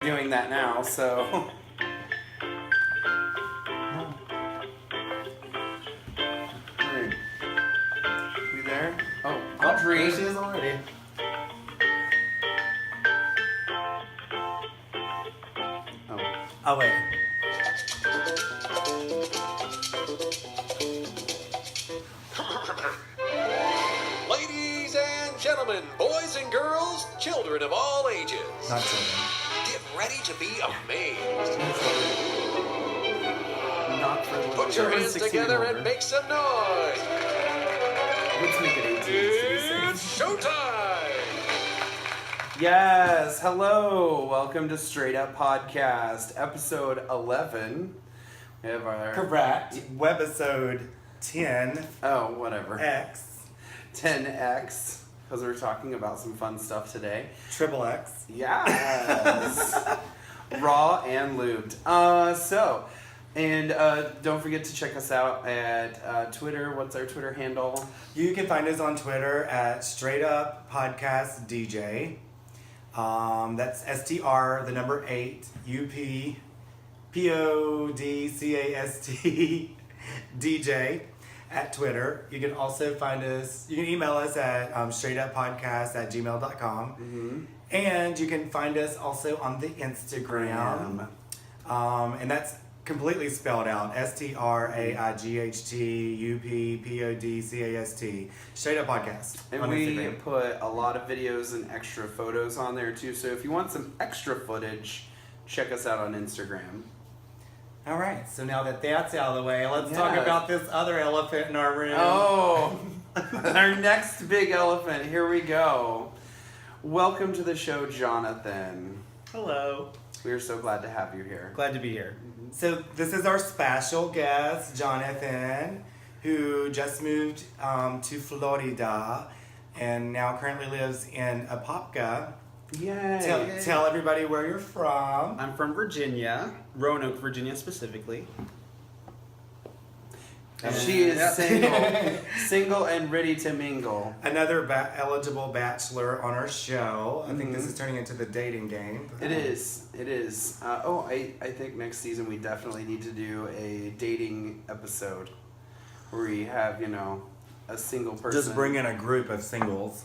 doing that now, so. Alright. We there? Oh, Audrey. There she is already. Oh, wait. Ladies and gentlemen, boys and girls, children of all ages, Not children. get ready to be amazed. Not for the Put your hands 16 together older. and make some noise. Let's make it 18 to be safe. It's showtime! Yes, hello. Welcome to Str8Up Podcast, episode 11. We have our... Correct. Webisode 10X. Oh, whatever. 10X, because we're talking about some fun stuff today. Triple X. Yes. Raw and lubed. Don't forget to check us out at Twitter. What's our Twitter handle? You can find us on Twitter at Str8Up Podcast DJ. That's STR, the number 8, UP, PODCAST, DJ at Twitter. You can also find us, you can email us at straightuppodcast@gmail.com. Mm-hmm. And you can find us also on the Instagram. And that's completely spelled out. STRAIGHTUPPODCAST. Straight Up Podcast. And on we Instagram. put a lot of videos and extra photos on there too. So if you want some extra footage, check us out on Instagram. All right, so now that that's out of the way, let's Yeah. talk about this other elephant in our room. Oh, our next big elephant. Here we go. Welcome to the show, Jonathan. Hello. We are so glad to have you here. Glad to be here. So this is our special guest, Jonathan, who just moved to Florida and now currently lives in Apopka. Yay. Tell everybody where you're from. I'm from Virginia, Roanoke, Virginia specifically. She is single and ready to mingle. Another eligible bachelor on our show. I think this is turning into the dating game. It is. I think next season we definitely need to do a dating episode where we have, a single person. Just bring in a group of singles.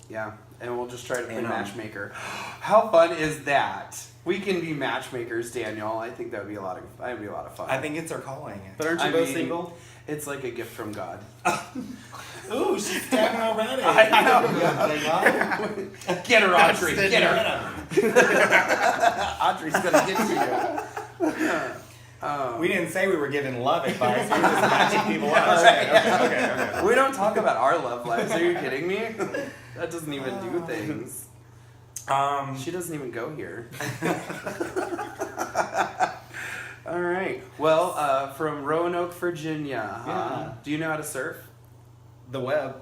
Yeah. And we'll just try to play And, matchmaker. How fun is that? We can be matchmakers, Daniel. I think that'd be a lot of fun. I think it's our calling. But aren't you both single? It's like a gift from God. Ooh, she's stabbing already. I know. Get her, Audrey. Get her. Audrey's gonna get to you. We didn't say we were giving love advice. We were just matching people up. Okay. We don't talk about our love lives. Are you kidding me? That doesn't even do things. She doesn't even go here. All right. Well, from Roanoke, Virginia. Yeah. Do you know how to surf? The web.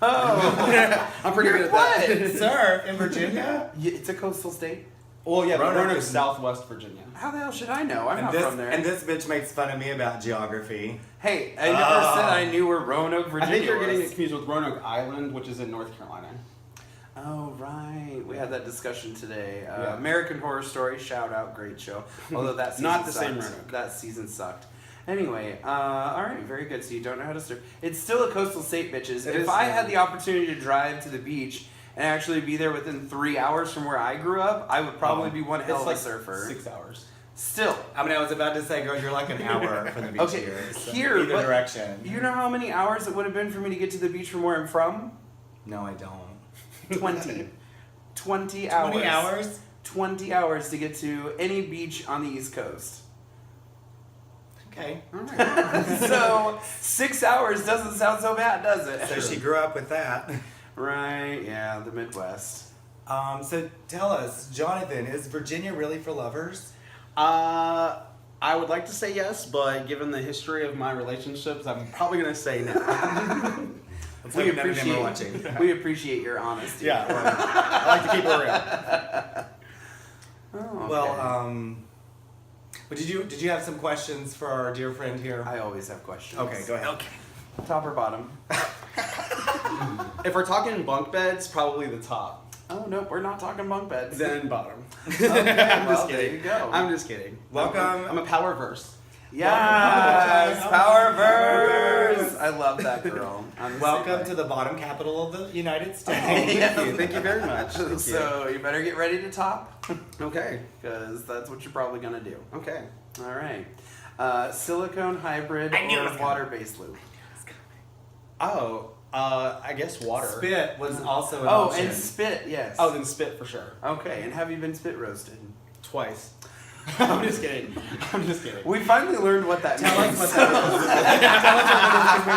Oh, I'm pretty good at that. Surf in Virginia? It's a coastal state. Well, yeah, Roanoke Roanoke is- is Southwest Virginia. How the hell should I know? I'm And not this, from there. and this bitch makes fun of me about geography. Hey, I never said I knew where Roanoke, Virginia I think you're getting it was. confused with Roanoke Island, which is in North Carolina. Oh, right. We had that discussion today. Yeah. American Horror Story, shout out, great show. Although that season Not the sucked. same Roanoke. That season sucked. Anyway, all right, very good. So you don't know how to surf. It's still a coastal state, bitches. It If is, I yeah. had the opportunity to drive to the beach and actually be there within 3 hours from where I grew up, I would probably be one hell It's of like a surfer. 6 hours. Still. I mean, I was about to say, girl, you're like an hour from the beach Okay, here. So here, either but direction. You know how many hours it would have been for me to get to the beach from where I'm from? No, I don't. 20. 20 hours. 20 hours? 20 hours to get to any beach on the East Coast. Okay. All right. So 6 hours doesn't sound so bad, does it? So she grew up with that. Right, yeah, the Midwest. So tell us, Jonathan, is Virginia really for lovers? I would like to say yes, but given the history of my relationships, I'm probably going to say no. Let's hope none of them are watching. We appreciate your honesty. Yeah, I like to keep it real. Oh, okay. Well, but did you have some questions for our dear friend here? I always have questions. Okay, go ahead. Okay. Top or bottom? If we're talking bunk beds, probably the top. Oh no, we're not talking bunk beds. Then bottom. Okay, I'm well, just there kidding. you go. I'm just kidding. Welcome. I'm a power verse. Yes, Welcome. Powerverse. I love that girl. Welcome to the bottom capital of the United States. Thank you very much. Thank you. So you better get ready to top, Okay. because that's what you're probably gonna do. Okay. All right. Silicone hybrid I knew it or was coming. water-based lube? Oh, I guess water. Spit was also an Oh, option. and spit, yes. Oh, then spit for sure. Okay, and have you been spit roasted? Twice. I'm just kidding. I'm just kidding. We finally learned what that Tell us means. what that is. Tell us what it is because we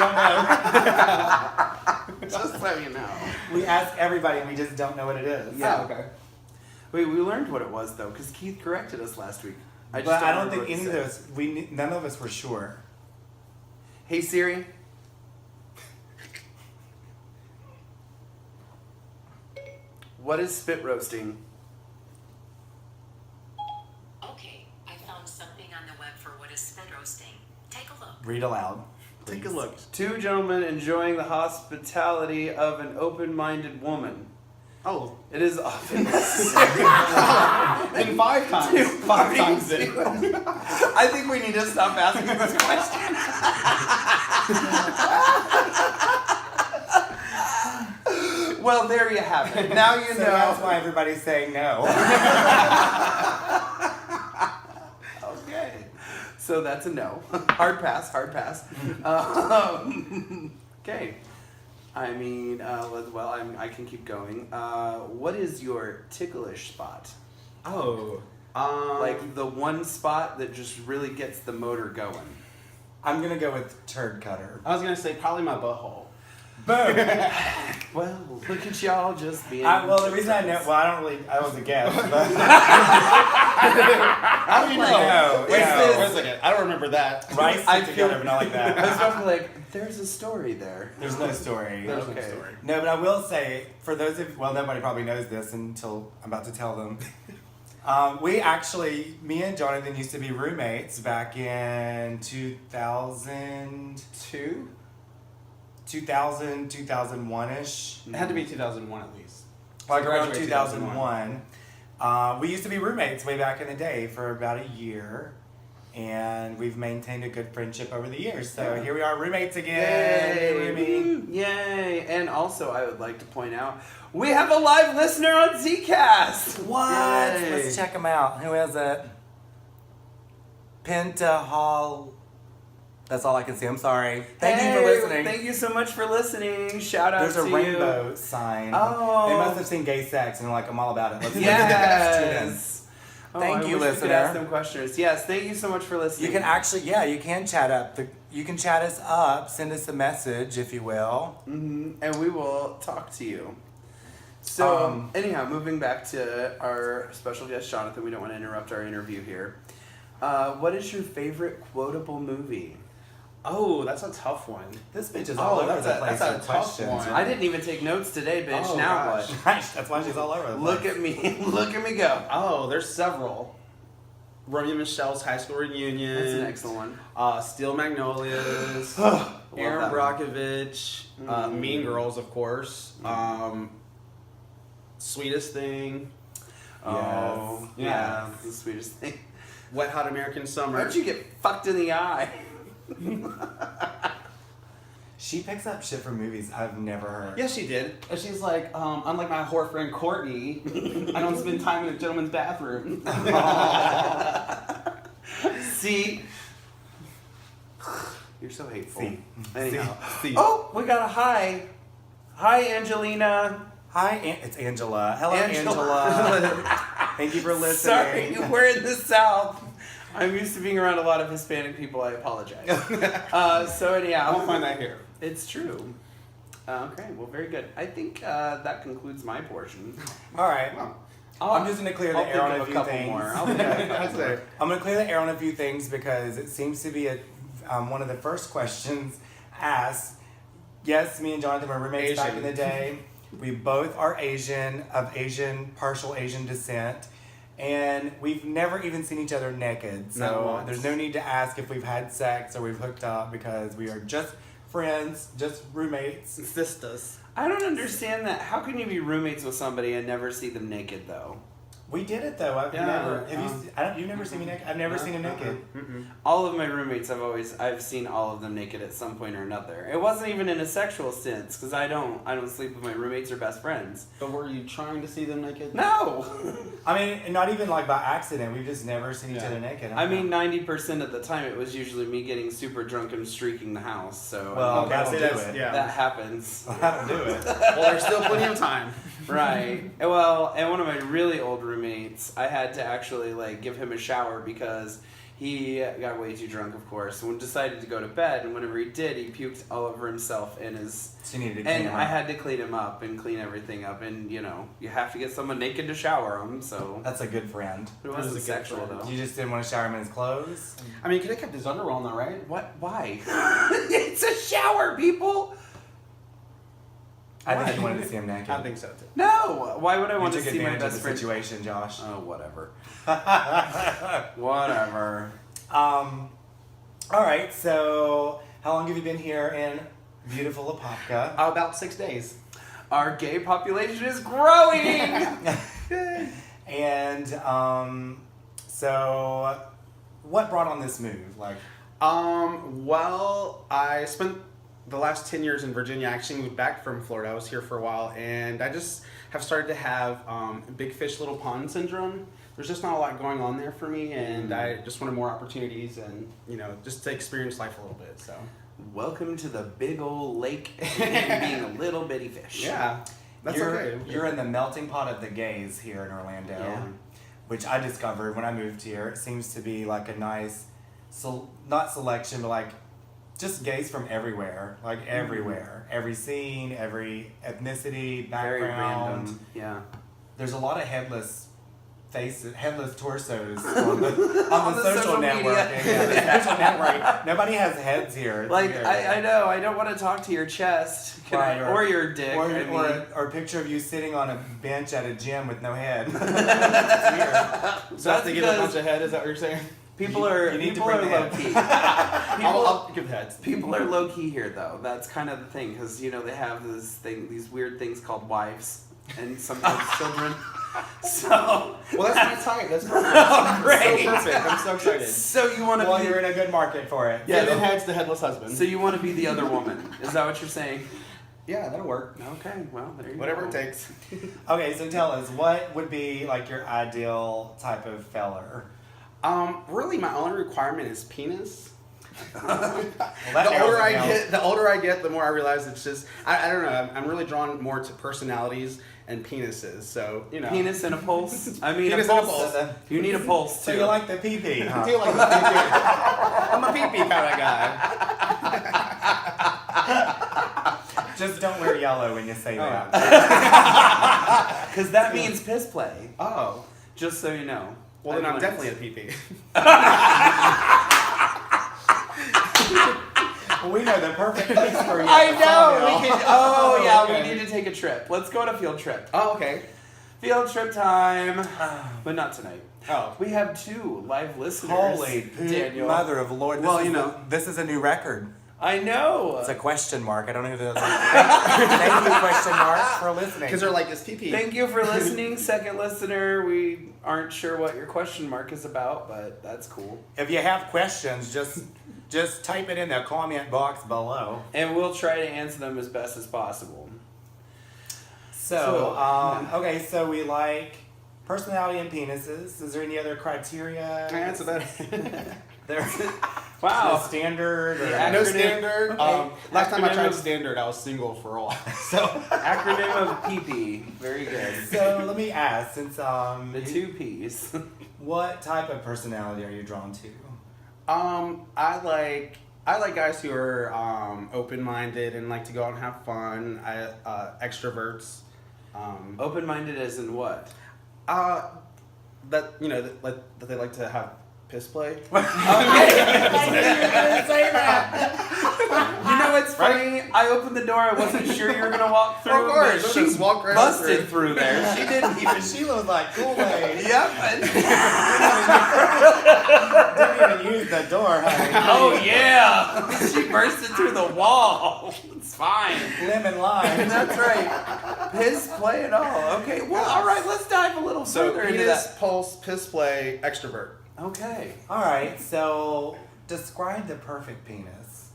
don't know. Just so you know. We ask everybody and we just don't know what it is. Yeah. Oh, okay. Wait, we learned what it was though, because Keith corrected us last week. But I don't remember think what any it of said. us, none of us were sure. Hey Siri. What is spit roasting? Okay, I found something on the web for what is spit roasting. Take a look. Read aloud. Take a look. Two gentlemen enjoying the hospitality of an open-minded woman. Oh. It is often necessary. And 5 times. 5 times then. I think we need to stop asking this question. Well, there you have it. Now you So know. that's why everybody's saying no. Okay. So that's a no. Hard pass, hard pass. Okay. I mean, well, I can keep going. What is your ticklish spot? Oh. Like the one spot that just really gets the motor going. I'm gonna go with turd cutter. I was gonna say probably my butthole. Boom. Well, look at y'all just being. Well, the reason I know, well, I was a guess, but How do you know? know, Wait, yeah. wait a second. I don't remember that. rice I stick together, feel- but not like I was that. about to be like, there's a story there. There's no story. There's no Okay. story. No, but I will say, for those of, well, nobody probably knows this until I'm about to tell them. We actually, me and Jonathan used to be roommates back in 2002? 2001-ish. It had to be 2001 at least. Well, I graduated in Graduated 2001. We used to be roommates way back in the day for about a year. And we've maintained a good friendship over the years. So Yeah. here we are, roommates again. Yay! Roomie. Woo! Yay! And also, I would like to point out, we have a live listener on Zcast. What? Yay. Let's check them out. Who is it? Pentahol. That's all I can see. I'm sorry. Thank you for Hey, listening. Thank you so much for listening. Shout out There's to a rainbow sign. Oh. They must have seen gay sex and they're like, I'm all about it. Let's you. tune in. Yes. Oh, Thank I you, wish we could listener. ask them questions. Yes, thank you so much for listening. You can actually, yeah, you can chat up. You can chat us up. Send us a message, if you will. And we will talk to you. So, Um, anyhow, moving back to our special guest, Jonathan, we don't want to interrupt our interview here. What is your favorite quotable movie? Oh, that's a tough one. This bitch is all over that's the a- place that's a with tough questions. one. I didn't even take notes today, bitch. Oh, now gosh. what? That's why she's all over the Look place. at me. Look at me go. Oh, there's several. Romeo and Michelle's high school reunion. That's an excellent one. Steel Magnolias. Love Aaron that one. Brockovich. Mean Girls, of course. Sweetest Thing. Oh, Yes. yeah. The sweetest thing. Wet Hot American Summer. How'd you get fucked in the eye? She picks up shit from movies I've never heard. Yes, she did. And she's like, unlike my whore friend Courtney, I don't spend time in a gentleman's bathroom. See? You're so hateful. See. Anyhow. See. Oh, we got a hi. Hi, Angelina. Hi, it's Angela. Hello, Angela. Angela. Thank you for listening. Sorry, we're in the South. I'm used to being around a lot of Hispanic people. I apologize. So anyhow, I won't find that here. It's true. Okay, well, very good. I think that concludes my portion. All right. I'm just going to clear the I'll air think on of a a few couple things. more. I'll think of a couple That's more. it. I'm going to clear the air on a few things because it seems to be one of the first questions asked. Yes, me and Jonathan were roommates back in the day. We both are Asian, partial Asian descent. And we've never even seen each other naked. Not So once. there's no need to ask if we've had sex or we've hooked up because we are just friends, just roommates. Sisters. I don't understand that. How can you be roommates with somebody and never see them naked though? We did it though. I've Yeah, never. You've never seen me naked. I've never seen a naked. All of my roommates, I've seen all of them naked at some point or another. It wasn't even in a sexual sense because I don't sleep with my roommates or best friends. But were you trying to see them naked? No. I mean, not even like by accident. We've just never seen each other naked. I mean, 90% of the time it was usually me getting super drunk and streaking the house. So well, that'll do do it. Yeah. that happens. That'll do it. Well, there's still plenty of time. Right. Well, and one of my really old roommates, I had to actually like give him a shower because he got way too drunk, of course, and decided to go to bed. And whenever he did, he puked all over himself and his. So you needed to clean And him I up. had to clean him up and clean everything up, and you have to get someone naked to shower him. So That's a good friend. it That is wasn't a good sexual friend. though. You just didn't want to shower him in his clothes. I mean, you could have kept his underwear on though, right? What? Why? It's a shower, people. I think Why? you wanted to see him naked. I think so too. No. Why would I You want to took see my advantage of best the friend? situation, Josh. Oh, whatever. Whatever. All right. So, how long have you been here in beautiful Apopka? About 6 days. Our gay population is growing. And so, what brought on this move? Like, Well, I spent the last 10 years in Virginia. I actually moved back from Florida. I was here for a while, and I just have started to have big fish, little pond syndrome. There's just not a lot going on there for me, and I just wanted more opportunities and, just to experience life a little bit, so. Welcome to the big old lake and being a little bitty fish. Yeah, that's okay. You're in the melting pot of the gays here in Orlando, Yeah. which I discovered when I moved here. It seems to be like a nice, not selection, but like just gays from everywhere, like everywhere, every scene, every ethnicity, Very background. random. Yeah. There's a lot of headless faces, headless torsos on the social media. networking. Yeah, the social network. Nobody has heads here. It's Like, weird. I know, I don't want to talk to your chest. Right, or your dick. Or, I mean. or a picture of you sitting on a bench at a gym with no head. It's weird. So I have to give a because- bunch of head, is that what you're saying? People are You need to people bring are the low head. key. I'll give heads. People are low key here though. That's kind of the thing because they have these weird things called wives and sometimes children. So Well, that's my type. That's perfect. Oh, great. So perfect. I'm so excited. so you want to Well, be you're in a good market for it. Yeah, the head's the headless husband. so you want to be the other woman. Is that what you're saying? Yeah, that'll work. Okay, well there you Whatever go. it takes. Okay, so tell us, what would be like your ideal type of feller? Really, my only requirement is penis. that The older I narrows it get, the more I realize it's just I don't know. I'm really drawn more to personalities and penises. So Penis and a pulse. I mean, Penis a and a pulse. pulse. You need a pulse So too. you like the pee-pee, I huh? feel like I'm a pee-pee kind of guy. Just don't wear yellow when you say that. Because that means piss play. Oh, Just so you know. well then I I'm learned. definitely a pee-pee. Well, we know the perfect place for you. I know. We can. Oh yeah, okay. we need to take a trip. Let's go on a field trip. Oh, okay. Field trip time, but not tonight. Oh, We have 2 live listeners. Holy poop, Daniel. mother of Lord. Well, This is a new record. I know. It's a question mark. I don't know who that is. Thank you, question mark, for listening. because they're like this pee-pee. Thank you for listening, second listener. We aren't sure what your question mark is about, but that's cool. If you have questions, just type it in the comment box below. And we'll try to answer them as best as possible. Okay, so we like personality and penises. Is there any other criteria? I answer that. There's Wow. the standard. Or, The No Acronym. standard. Okay. Last time I Acronym tried of- standard, I was single for a while. So Acronym of PP. Very good. so let me ask, since The 2 P's. what type of personality are you drawn to? I like guys who are open-minded and like to go out and have fun. Extroverts. Open-minded as in what? That they like to have piss play. You know what's funny? I opened the door. I wasn't sure you were gonna walk through. Of course, but just she walk right busted through. through there. She didn't even. Sheila was like, cool way. Yep. Didn't even use the door, honey. Oh yeah. She bursted through the wall. It's fine. Lemon lime. That's right. Piss play at all. Okay. Well, all right. Let's dive a little So further into penis, that. pulse, piss play, extrovert. Okay. All right, so describe the perfect penis.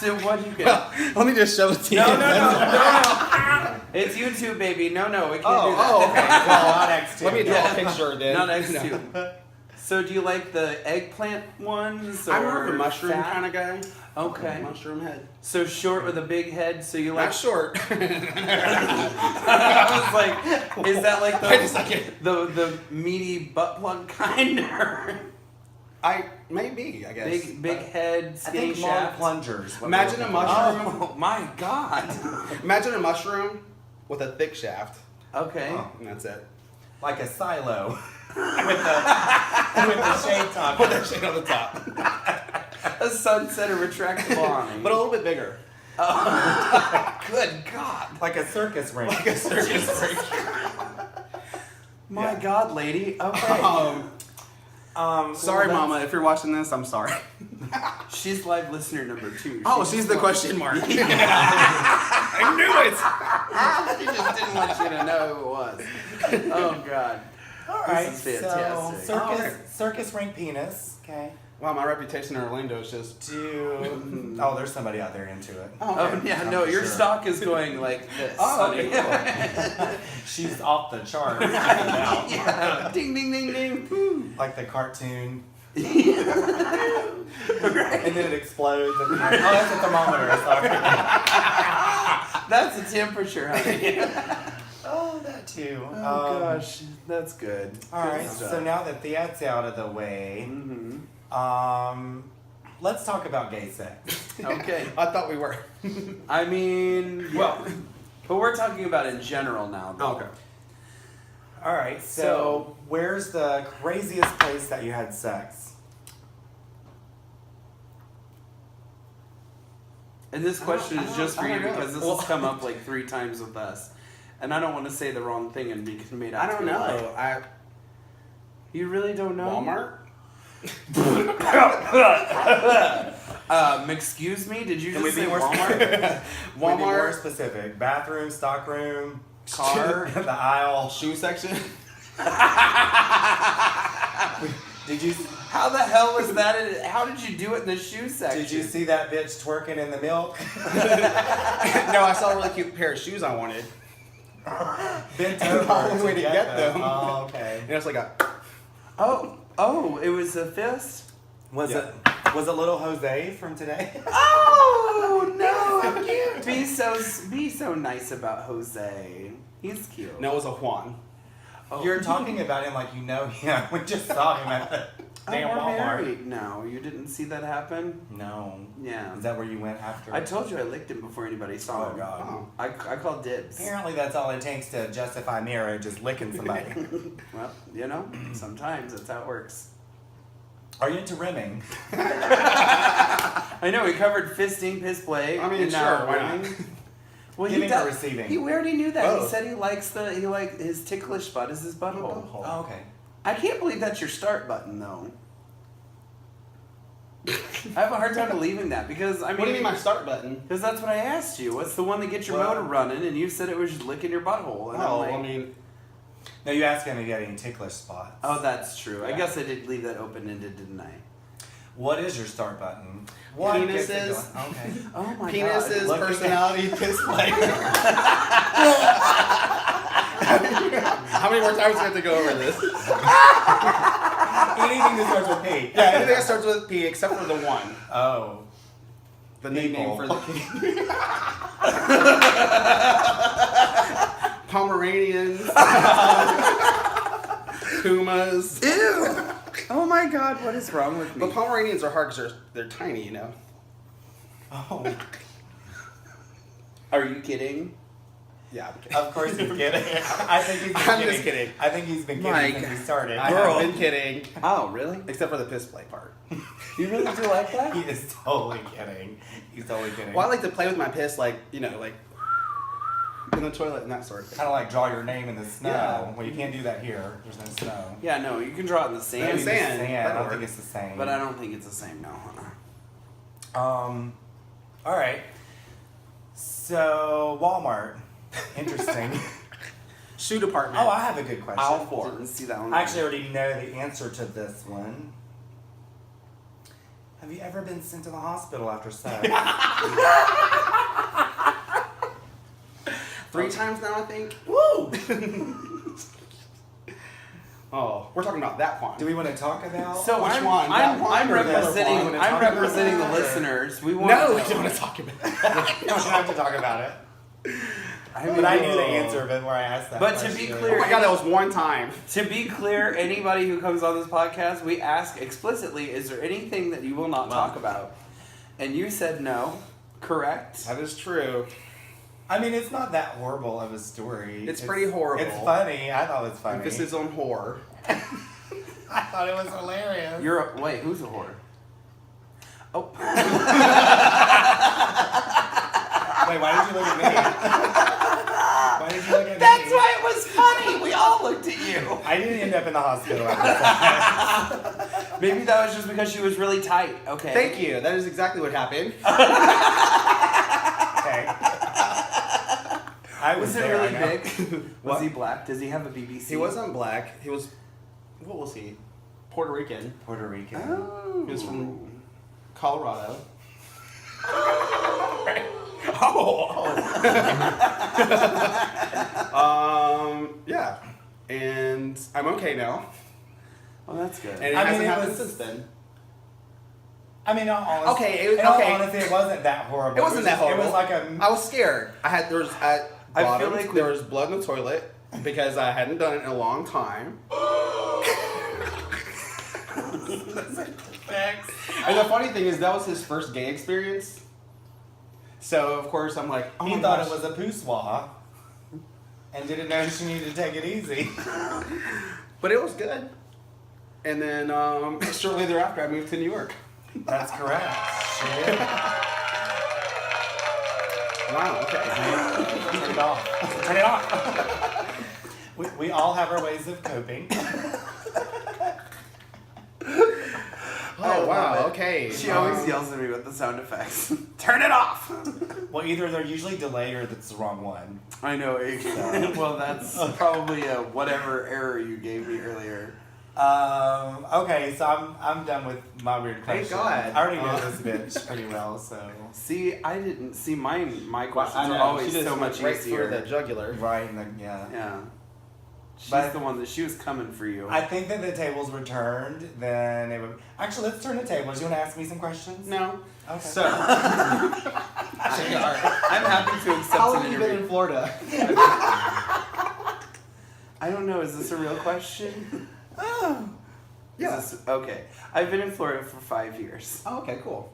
So what do you get? Let me just show it to you. No. It's YouTube, baby. No, we can't do that. Okay. Well, not X2. Let me draw a picture then. Not X2. So do you like the eggplant ones? Or I'm more of a mushroom fat? kind of guy. Okay. Mushroom head. So short with a big head. So you like? Not short. I was like, is that like Wait a second. the meaty butt plug kind, or Maybe, I guess. big head, I skinny think long shaft? plungers. Imagine a mushroom. Oh my god. Imagine a mushroom with a thick shaft, Okay. Oh. and that's it. Like a silo with the shade top. Put that shit on the top, A sunset or retractable awning. but a little bit bigger. Good God. Like a circus ring. Like a circus ring. My God, lady. Okay. Sorry, well, Mama, if you're watching this, I'm sorry. She's live listener number 2. She's the question mark. I knew it. She just didn't want you to know who it was. Oh God. All right, This is so fantastic. circus ring penis. Okay. Wow, my reputation in Orlando is just. There's somebody out there into it. Oh yeah, I'm no, your sure. stock is going like this. Oh, honey. She's off the chart. Yeah. Ding ding ding ding. Woo. Like the cartoon. And then it explodes. And that's a thermometer. Sorry. That's the temperature, honey. Oh, that too. Oh gosh, that's good. All Good right, stuff. so now that that's out of the way, let's talk about gay sex. Okay. I thought we were. I mean, well, but we're talking about in general now. Though. Okay. All right, so where's the craziest place that you had sex? And this question is just for I you don't know. because this has come up like 3 times with us, and I don't want to say the wrong thing and be made out. I to don't be know. like- You really don't know? Walmart? Excuse me? Did you Can just we say be more Walmart? We be more Walmart? specific. Bathroom, stockroom, Car? the aisle. Shoe section? Did you How the hell was that? How did you do it in the shoe section? did you see that bitch twerking in the milk? No, I saw a really cute pair of shoes I wanted. Bent And the over only way to get them. Oh, okay. And it's like a. Oh, it was a fist? Was Yeah. it little Jose from today? Oh no! How cute. Be so nice about Jose. He's cute. No, it was a Juan. Oh. You're talking about him like you know him. We just saw him at the damn we're Walmart. married. No, you didn't see that happen. No. Yeah. Is that where you went after? I told you I licked him before anybody saw Oh him. God. Oh. I called dibs. Apparently that's all it takes to justify marriage is licking somebody. Well, you know, sometimes that's how it works. Are you into rimming? I know we covered fisting, piss play. I mean, and now sure, why not? rimming. Well, Giving he does, or receiving? He already knew that. Both. He said he likes his ticklish spot is his butthole. Oh, okay. I can't believe that's your start button though. I have a hard time believing that because I mean. What do you mean my start button? Because that's what I asked you. What's the one that gets your motor running? And you said it was just licking your butthole. And I'm like, I mean. No, you asked him if he had any ticklish spots. oh, that's true. I Yeah. guess I did leave that open ended, didn't I? What is your start button? Penises. gets it going? Okay. Oh my Penises, god. Looking personality, piss play. How many more times do we have to go over this? Anything that starts with P. Yeah, anything that starts with P except for the one. Oh. The nickname for the Pomeranians. Pumas. Ew! Oh my god, what is wrong with me? But Pomeranians are hard because they're tiny, you know. Oh. Are you kidding? Yeah, I'm kidding. Of course he's kidding. I think he's been I'm kidding. just kidding. I think he's been kidding Mike. since we started. I Girl. have been kidding. Oh, really? Except for the piss play part. You really do like that? He is totally kidding. He's totally kidding. Well, I like to play with my piss, like, you know, like in the toilet and that sort of thing. Kind of like draw your name in the snow. Yeah. Well, you can't do that here. There's no snow. Yeah, no, you can draw it in the sand. In Maybe the sand. I That'll don't work. think it's the same. But I don't think it's the same, no. All right. So, Walmart. Interesting. Shoe department. Oh, I have a good question. Aisle 4. Didn't see that one. I actually already know the answer to this one. Have you ever been sent to the hospital after sex? 3 times now, I think. Woo! Oh, we're talking about that one. Do we want to talk about? So Which I'm, one? I'm, That one I'm or the other representing. one? I'm representing the Talk about it. listeners. We want. No, we don't want to talk about it. we don't have to talk about it. I mean, But I knew the answer before I asked that. But to question. be Oh clear, my god, that was one time. To be clear, anybody who comes on this podcast, we ask explicitly, is there anything that you will not talk about? And you said no. Correct? That is true. I mean, it's not that horrible of a story. It's pretty horrible. It's funny. I thought it was funny. Emphasis on horror. I thought it was hilarious. Wait, who's a whore? Oh. Wait, why did you look at me? Why did you look at That's me? why it was funny. We all looked at you. I didn't end up in the hospital after that. Maybe that was just because she was really tight. Okay. Thank you. That is exactly what happened. Okay. I was Was it there, really I know. big? Was What? he black? Does he have a BBC? He wasn't black. He was, what was he? Puerto Rican. Puerto Rican. Oh. He was from Colorado. Yeah. And I'm okay now. Well, that's good. And it I mean, hasn't it happened was- since then. I mean, in all honesty, Okay, it was- in all okay. honesty, it wasn't that horrible. It wasn't that just- horrible. It was like a. I was scared. There was at I feel bottom, like we- there was blood in the toilet because I hadn't done it in a long time. And the funny thing is, that was his first gay experience. So of course I'm like, oh He my thought gosh. it was a poussoir and didn't know she needed to take it easy. But it was good. And then shortly thereafter, I moved to New York. That's correct. She did. Wow. Okay. Turn it off. Turn it off. We all have our ways of coping. Oh wow. love it. Okay. She always yells at me with the sound effects. Turn it off! Well, either they're usually delayed or it's the wrong one. I know. Well, that's probably a whatever error you gave me earlier. Okay, so I'm done with my weird Thank question. God. I already know this bitch pretty well, so. See, I didn't see mine. My questions I know, are always she just so went much right easier. for the jugular. Right, and then, yeah. Yeah. She's But- the one that she was coming for you. I think that the tables were turned, then it would. Actually, let's turn the tables. You want to ask me some questions? No. Okay. So. I'm happy to accept How an long have you been interview. in Florida? I don't know. Is this a real question? Oh. Yeah. Okay. I've been in Florida for 5 years. Oh, okay, cool.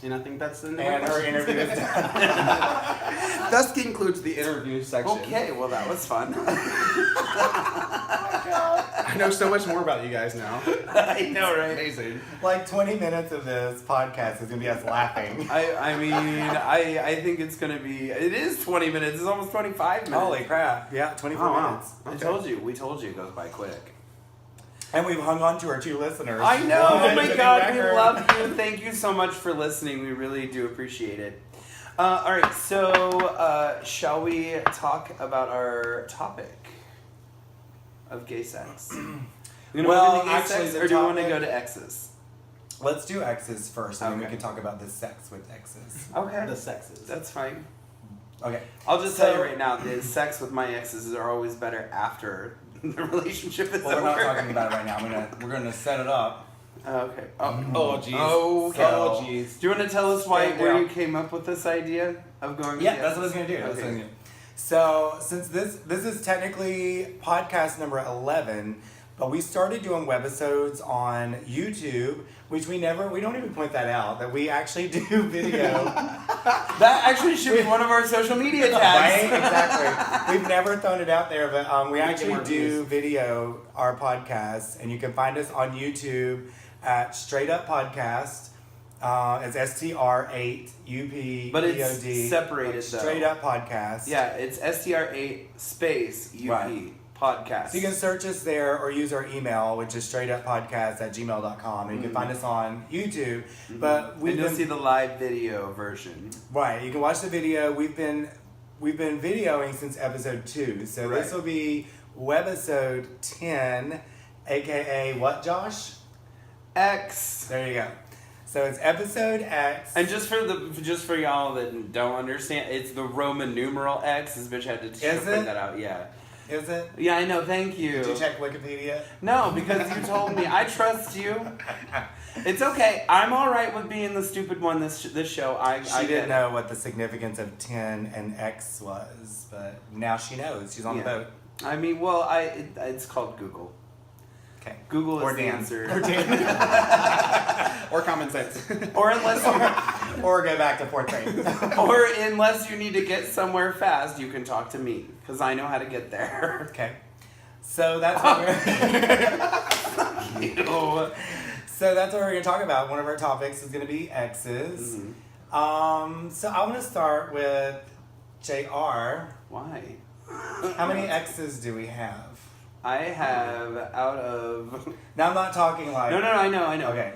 And I think that's the end of And my her questions. interview is done. Thus concludes the interview section. Okay, well that was fun. I know so much more about you guys now. I know, right? Amazing. Like 20 minutes of this podcast is going to be us laughing. I mean, I think it's gonna be. It is 20 minutes. It's almost 25 minutes. Holy crap. Yeah, 24 Oh, wow. minutes. I told you. We told you it goes by quick. And we've hung on to our 2 listeners. I know. Oh One my is a God, we record. love you. Thank you so much for listening. We really do appreciate it. All right, so shall we talk about our topic of gay sex? You gonna Well, move into gay actually, sex, the or do you want to topic- go to X's? Let's do X's first, and then we Okay. can talk about the sex with X's. Okay, The sexes. that's fine. Okay. I'll just tell you So- right now, the sex with my exes are always better after the relationship is Well, over. we're not talking about it right now. We're gonna set it up. Okay. Oh, Oh, jeez. Okay. Oh, jeez. Do you want to tell us why Stand where down. you came up with this idea of going? Yeah, to that's what I was gonna do. That's what I was Okay. gonna do. So since this is technically podcast number 11, but we started doing webisodes on YouTube, which we don't even point that out, that we actually do video. That actually should be one of our social media Right? tags. Exactly. We've never thrown it out there, but we Make it actually more do views. video our podcasts, and you can find us on YouTube at Str8Up Podcast. It's STR8UP. But it's separated, though. Str8Up Podcast. Yeah, it's STR8 space UP. Right. podcast. So you can search us there or use our email, which is straightuppodcast@gmail.com. And you can find us on YouTube. But and you'll see the live video version. Right, you can watch the video. We've been videoing since episode 2. So Right. this will be Webisode 10, aka what, Josh? X. There you go. So it's episode X. And just for y'all that don't understand, it's the Roman numeral X. This bitch had to print that out. Yeah. Is it? Yeah, I know. Thank you. Did you check Wikipedia? No, because you told me. I trust you. It's okay. I'm all right with being the stupid one this show. I didn't know what the significance of 10 and X was, but now she knows. She's on the boat. I mean, well, it's called Google. Okay. Google Or is the Dan. answer. Or Dan. Or common sense. Or unless you Or go back to 4th grade. or unless you need to get somewhere fast, you can talk to me because I know how to get there. Okay. So that's what Ew. So that's what we're going to talk about. One of our topics is going to be exes. So I want to start with JR. Why? How many exes do we have? I have out of Now I'm not talking like... no, I know. Okay.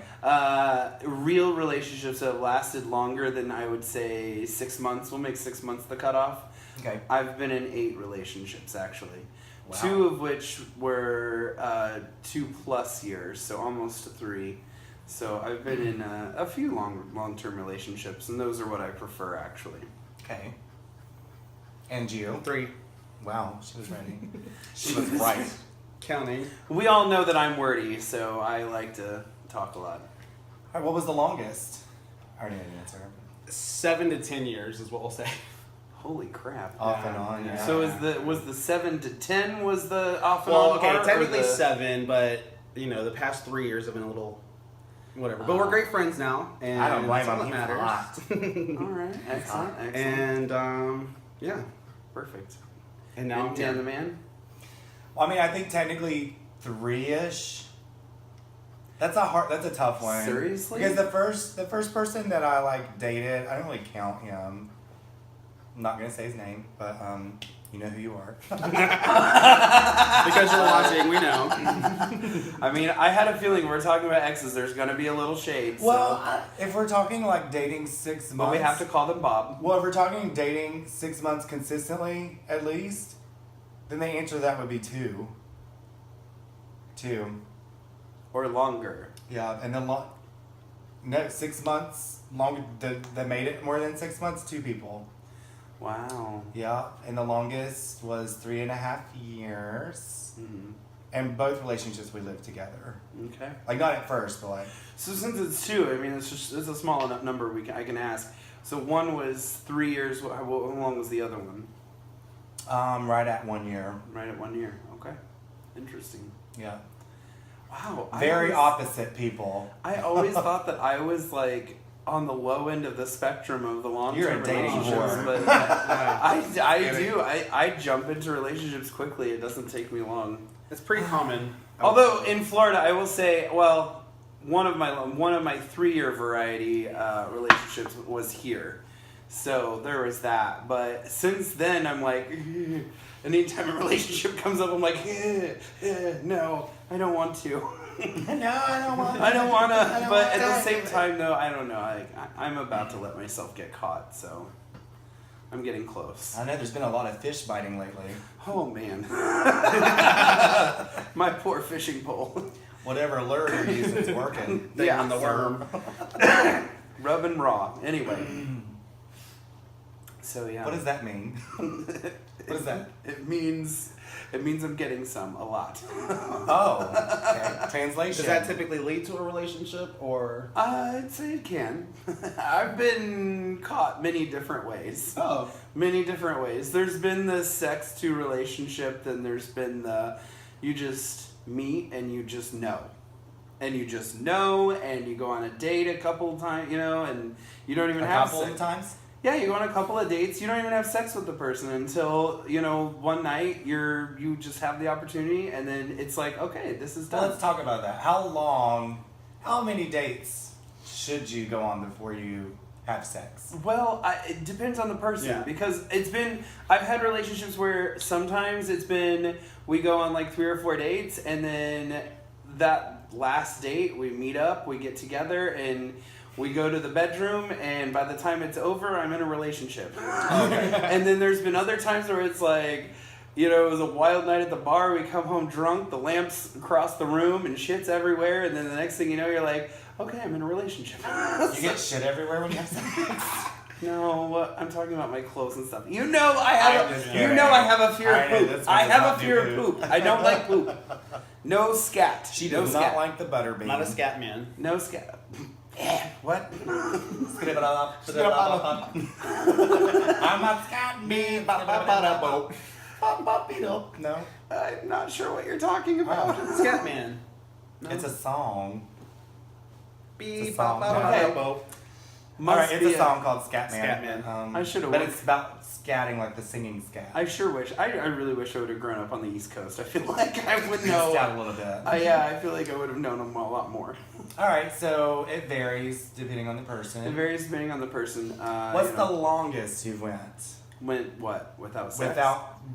Real relationships that have lasted longer than I would say 6 months. We'll make 6 months the cutoff. Okay. I've been in 8 relationships actually. Wow. 2 of which were 2+ years, so almost 3. So I've been in a few long-term relationships, and those are what I prefer actually. Okay. And you? 3. Wow, she was ready. She was right. Counting. We all know that I'm wordy, so I like to talk a lot. All right, what was the longest? I already know the answer. 7 to 10 years is what we'll say. Holy crap! Off and on, yeah. So was the 7 to 10 was the off and Well, on okay, part, or technically the... 7, but the past 3 years have been a little whatever. But we're great friends now, and I don't blame that's all him. that matters. All right, excellent. And yeah, Perfect. and now I'm Dan the here. man. Well, I mean, I think technically 3-ish. That's a tough one. Seriously? Because the first person that I dated, I don't really count him. I'm not gonna say his name, but you know who you are. Because you're watching, we know. I mean, I had a feeling we're talking about exes. There's gonna be a little shade. Well, if we're talking dating 6 months, but we have to call them Bob. Well, if we're talking dating 6 months consistently, at least, then the answer to that would be 2. 2. Or longer. Yeah, and then 6 months longer. That made it more than 6 months. 2 people. Wow. Yeah, and the longest was 3.5 years. Mm-hmm. And both relationships we lived together. Okay. Not at first, but So since it's 2, I mean, it's a small enough number I can ask. So one was 3 years. How long was the other one? right at 1 year. Right at 1 year. Okay. Interesting. Yeah. Wow. Very opposite people. I always thought that I was on the low end of the spectrum of the long-term You're a dating relationships, whore. but I do. I jump into relationships quickly. It doesn't take me long. It's pretty common. Although in Florida, I will say, well, one of my 3-year variety relationships was here, so there was that. But since then, I'm anytime a relationship comes up, I'm no, I don't want to. No, I don't want. I don't want to. But at the same time, though, I don't know. I'm about to let myself get caught, so I'm getting close. I know there's been a lot of fish biting lately. Oh man, my poor fishing pole. Whatever lure you're using is working. Thing on the worm. Rub and raw. Anyway. So yeah. What does that mean? What is that? It means I'm getting a lot. Oh, okay. Translation. Does that typically lead to a relationship, or? I'd say it can. I've been caught many different ways. Oh. Many different ways. There's been the sex to relationship, then there's been the you just meet and you just know. And you just know, and you go on a date a couple times, and you don't even have couple sex. of times? Yeah, you go on a couple of dates. You don't even have sex with the person until one night you just have the opportunity, and then it's okay, this is done. Well, let's talk about that. How many dates should you go on before you have sex? Well, it depends on the person Yeah. because I've had relationships where sometimes we go on like 3 or 4 dates and then that last date we meet up, we get together and we go to the bedroom and by the time it's over, I'm in a relationship. And then there's been other times where it's like, it was a wild night at the bar, we come home drunk, the lamps across the room and shit's everywhere and then the next thing you know, you're like, okay, I'm in a relationship. You get shit everywhere when you have sex? No, I'm talking about my clothes and stuff. I have I have a fear of poop. I have a fear of poop. I don't like poop. No scat. She does not like the butterbean. Not a scat man. No scat. What? I'm a scat man. No, I'm not sure what you're talking about. Scat man. No. it's a song. Beep, song. Okay. Alright, it's a song called Scatman. Scatman. I should've But worked- it's about scatting, like the singing scat. I sure wish. I really wish I would have grown up on the East Coast. I feel like I would know. Scat a little bit. I feel like I would have known them a lot more. Alright, so it varies depending on the person. It varies depending on the person. What's the longest you've went? Without sex?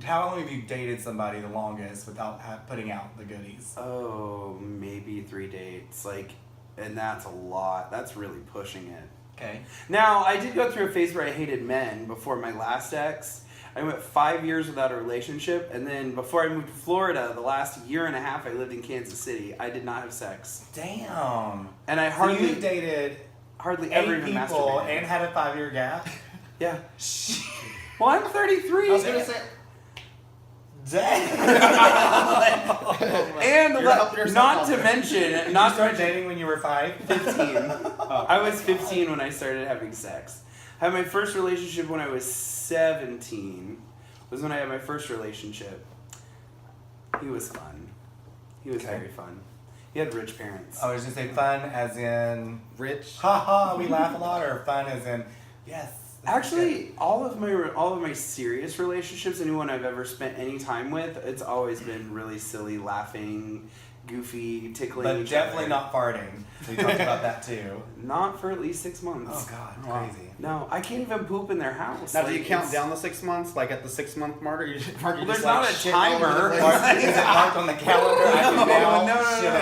How long have you dated somebody the longest without putting out the goodies? Oh, maybe 3 dates. And that's a lot. That's really pushing it. Okay. Now, I did go through a phase where I hated men before my last ex. I went 5 years without a relationship, and then before I moved to Florida, the last year and a half I lived in Kansas City, I did not have sex. Damn. And I So you dated hardly 8 ever even people masturbated. and had a 5-year gap? Yeah. Well, I'm 33. I was gonna say. Dang. And You're helping yourself not out to there. mention, Did not you to start mention, dating when you were 5? 15. I was 15 when I started having sex. I had my first relationship when I was 17. Was when I had my first relationship. He was fun. He was very fun. He had rich parents. I was just say fun as in Rich. haha, we laugh a lot, or fun as in yes. this is Actually, all of my serious relationships, anyone I've ever spent any time with, it's always been really silly, laughing, goofy, good. tickling But each definitely other. not farting. We talked about that too. Not for at least 6 months. Oh god, Wow. crazy. No, I can't even poop in their house. Now, do you count it's- down the 6 months? Like at the 6 month mark? Or you Well, there's not a timer. Is it marked on the calendar? I can now no. shit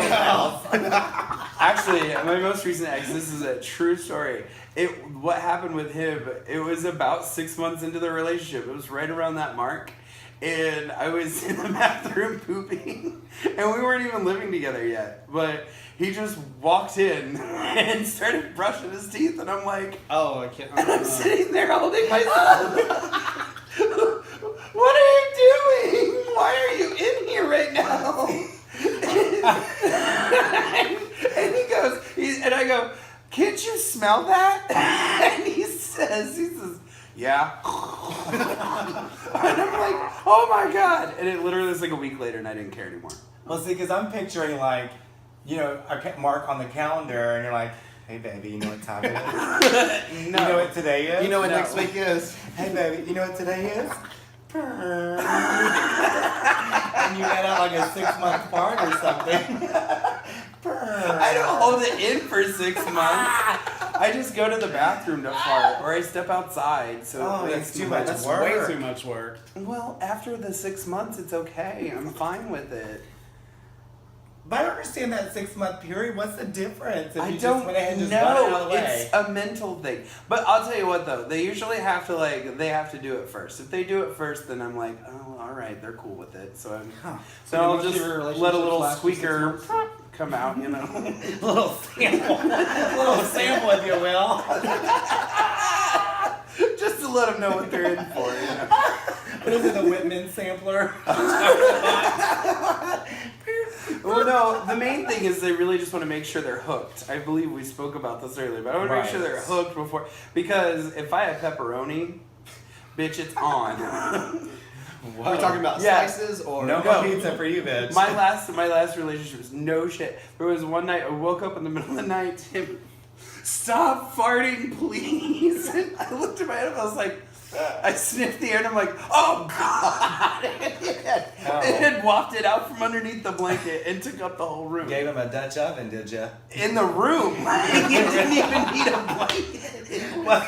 in the house. Actually, my most recent ex, this is a true story. What happened with him, it was about 6 months into the relationship. It was right around that mark. And I was in the bathroom pooping. And we weren't even living together yet. But he just walked in and started brushing his teeth. And I'm like, Oh, I can't. and I'm sitting there holding my son. What are you doing? Why are you in here right now? And he goes, and I go, can't you smell that? And he says, yeah. And I'm like, oh my god. And it literally was like a week later and I didn't care anymore. Well, see, because I'm picturing like, a mark on the calendar, and you're like, hey baby, you know what time it is? You know what today is? You know what No. next week is? Hey baby, you know what today is? And you let out like a 6 month fart or something. I don't hold it in for 6 months. I just go to the bathroom to fart, or I step outside. So Oh, that's it's too much That's work. way too much work. Well, after the 6 months, it's okay. I'm fine with it. But I don't understand that 6 month period. What's the difference? If I you don't just went ahead and just got it out of know. the way. It's a mental thing. But I'll tell you what, though. They usually have to, they have to do it first. If they do it first, then I'm like, oh, all right, they're cool with it. So So I'll most of just your let a relationships little last for 6 squeaker months? come out, you know. little sample. little sample, if you will. Just to let them know what they're in for, you know. What is it, the Whitman sampler? Well, no, the main thing is they really just want to make sure they're hooked. I believe we spoke about this earlier, but I want to make sure they're Right. hooked before, because if I have pepperoni, bitch, it's on. Are we talking about Yeah. slices or No more pizza for you, bitch. My last relationship was no shit. There was one night I woke up in the middle of the night, Tim, stop farting, please. And I looked at my head and I was like, I sniffed the air and I'm like, oh God! It had wafted out from underneath the blanket and took up the whole room. Gave him a Dutch oven, did you? In the room. You didn't even need a blanket. It was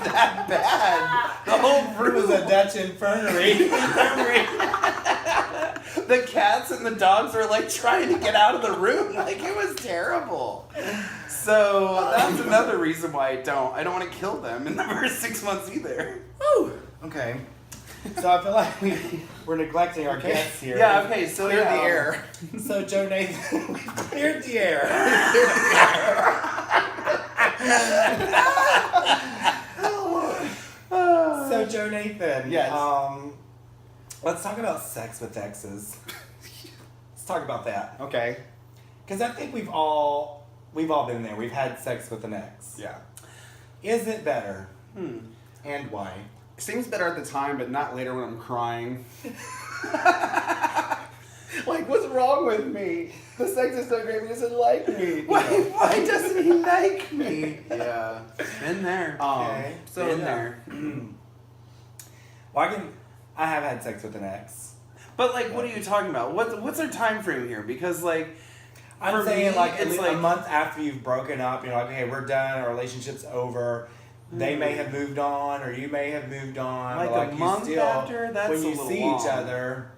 that bad. The whole room. It was a Dutch infirmary. The cats and the dogs were like trying to get out of the room. Like it was terrible. So that's another reason why I don't want to kill them in the first 6 months either. Woo! Okay. So I feel like we're neglecting our guests here. Yeah, okay, so Clear the air. So Joe Nathan, we've cleared the air. So Joe Nathan, Yes. let's talk about sex with exes. Let's talk about that. Okay. Because I think we've all been there. We've had sex with an ex. Yeah. Is it better? And why? It seems better at the time, but not later when I'm crying. Like, what's wrong with me? The sex is so great, but he doesn't like me. Why doesn't he like me? Yeah. Been there. Okay. So Been yeah. there. Well, I have had sex with an ex. But like, what are you talking about? What's our time frame here? Because like, I'm for saying me, like it's a like month after you've broken up, you're like, okay, we're done, our relationship's over. They may have moved on, or you may have moved on. Like but a you month still, after? That's when a you little see long. each other,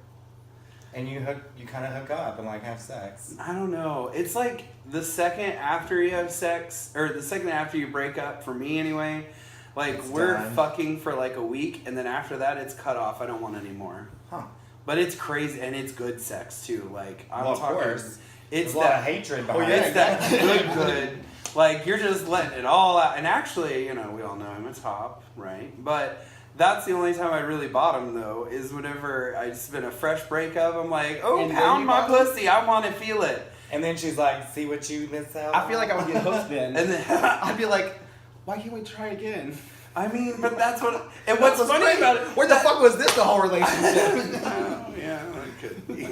and you kind of hook up and like have sex. I don't know. It's like the second after you have sex, or the second after you break up, for me anyway, like It's we're done. fucking for like a week, and then after that it's cut off. I don't want any more. Huh? But it's crazy, and it's good sex too. Like I'm Well, of talking, course. it's There's a lot of that hatred Oh behind yeah, it. it's that good. Like you're just letting it all out. And actually, you know, we all know I'm a top, right? But that's the only time I really bottom though, is whenever it's been a fresh breakup. I'm like, oh, And then pound you my bottom? pussy. I want to feel it. And then she's like, see what you missed out I feel on? like I would get hooked then. And then I'd be like, why can't we try again? I mean, but that's what. And what's That's funny great. about it? Where the fuck was this the whole relationship? Oh yeah, that could be.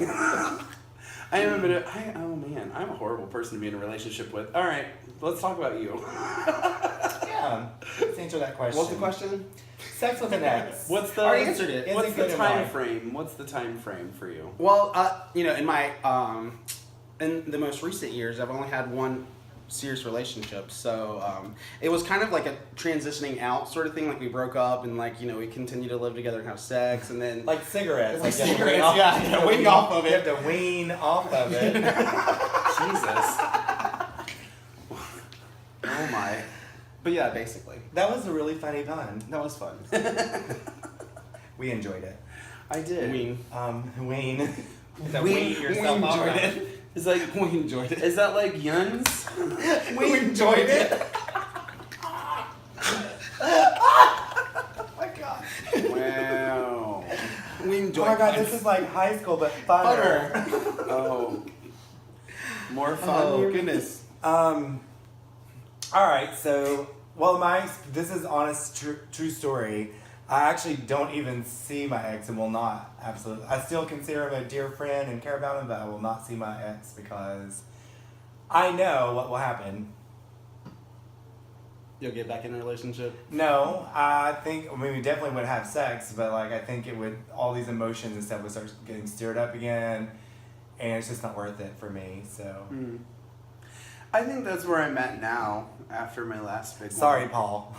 I am a bit. Oh man, I'm a horrible person to be in a relationship with. All right, let's talk about you. Yeah. Let's answer that question. What's the question? Sex with an ex. What's the? I already answered it. Is What's it the good or time not? frame? What's the time frame for you? Well, you know, in my in the most recent years, I've only had one serious relationship, so it was kind of like a transitioning out sort of thing. Like we broke up, and like you know, we continued to live together and have sex, and then Like cigarettes. Like you have to cigarettes, wean off- yeah, you have to wean wean off of it. You have to wean off of it. Jesus. Oh my. but yeah, basically That was a really funny pun. that was fun. We enjoyed it. I did. Wean. Wean. That We- wean yourself we off enjoyed of it. It's like. We enjoyed it. Is that like yuns? We enjoyed it. Oh my god. Wow. We Oh enjoyed my god, it. this is like high school, but funner. Oh. More fun. Oh goodness. All right, so this is honest, true story. I actually don't even see my ex and will not. Absolutely, I still consider him a dear friend and care about him, but I will not see my ex because I know what will happen. You'll get back in a relationship. No, I mean, we definitely would have sex, but like I think it would, all these emotions and stuff would start getting stirred up again, and it's just not worth it for me. So I think that's where I'm at now after my last big sorry, one. Paul.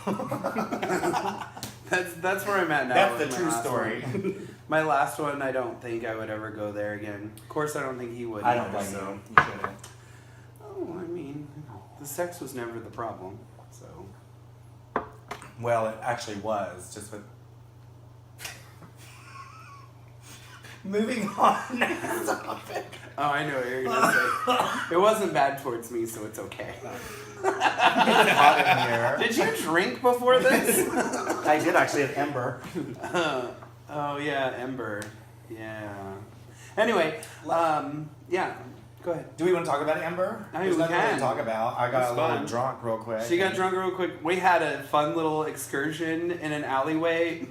That's where I'm at now. That's with the my true last story. one. My last one, I don't think I would ever go there again. Of course, I don't think he would. I don't either, blame so. you. You shouldn't. Oh, I mean, the sex was never the problem. So. Well, it actually was, just with... Moving on next topic. Oh, I know what you're gonna say. It wasn't bad towards me, so it's okay. It's hot in here. Did you drink before this? I did actually have Ember. Oh yeah, Ember. Yeah. Anyway, yeah. Go ahead. Do we want to talk about Ember? I mean, There's we nothing really can. to talk about. I got It's a little fun. drunk real quick. She got drunk real quick. We had a fun little excursion in an alleyway.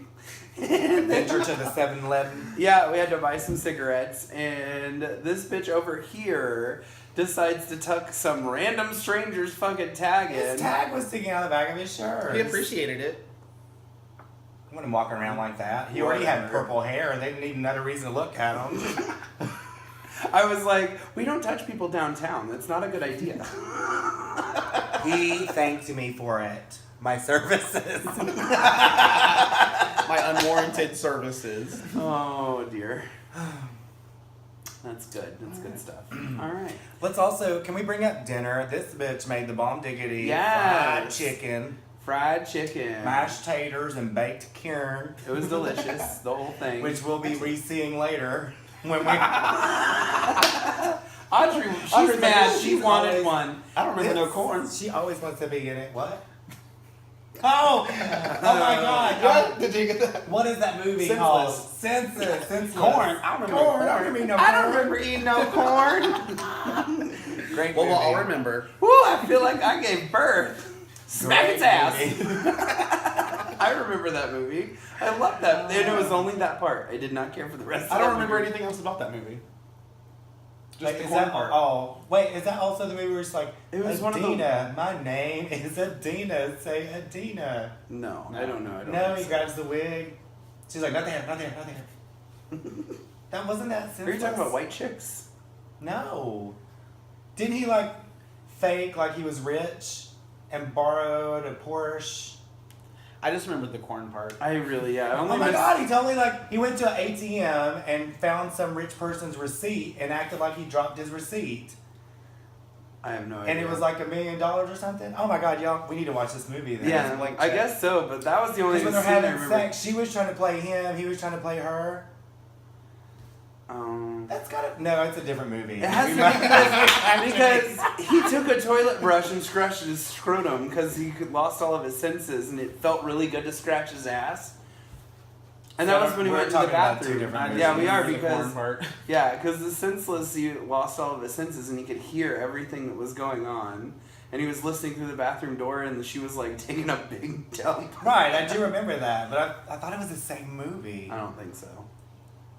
Venture to the 7-Eleven. Yeah, we had to buy some cigarettes, and this bitch over here decides to tuck some random stranger's fucking tag in. His tag was sticking out of the back of his shirt. He appreciated it. wouldn't walk around like that. He already had purple hair, and they didn't need another reason to look at him. I was like, we don't touch people downtown. That's not a good idea. He thanked me for it. My services. My unwarranted services. Oh, dear. That's good. That's good stuff. All right. Let's also, can we bring up dinner? This bitch made the bomb diggity fried Yes. chicken, Fried chicken. mashed taters, and baked kern, It was delicious. The whole thing. which we'll be re-seeing later. When we Audrey, she's Audrey's mad. like, She she's wanted always- one. I don't remember no corn. She always wants to be in it. What? Oh my God! What? Did you get that? What is that movie Senseless. called? Senseless. Corn. I remember Corn. corn. I don't remember no I don't corn. remember eating no corn. Great Well, movie. I'll remember. Woo, I feel like I gave birth. Smack Great its ass. movie. I remember that movie. I loved that. And it was only that part. I did not care for the rest I of don't that remember movie. anything else about that movie. Just Like, the is corn that, part. oh, wait, is that also the movie where it's like, It was one of the- Adina, my name is Adina, say Adina. No, I don't know. I don't No, think he so. grabs the wig. She's like, not there, not there, not there. That wasn't that Are you Senseless? talking about White Chicks? No. Didn't he like fake like he was rich and borrowed a Porsche? I just remembered the corn part. I really, yeah. I Oh only my missed- God, he told me like he went to an ATM and found some rich person's receipt and acted like he dropped his receipt. I have no idea. And it was like $1 million or something. Oh my God, y'all, we need to watch this movie then. Yeah, Like, I guess so, but that was the only because when scene they're I having remember. sex, she was trying to play him, he was trying to play her. That's gotta, no, it's a different movie. It has We to might- be because he took a toilet brush and scratched his scrotum because he lost all of his senses and it felt really good to scratch his ass. And that So was when he we're went to the talking about two bathroom. different I just Yeah, we are remember the corn because part. because the senseless he lost all of his senses and he could hear everything that was going on. And he was listening through the bathroom door and she was like taking a big dump. Right, I do remember that, but I thought it was the same movie. I don't think so.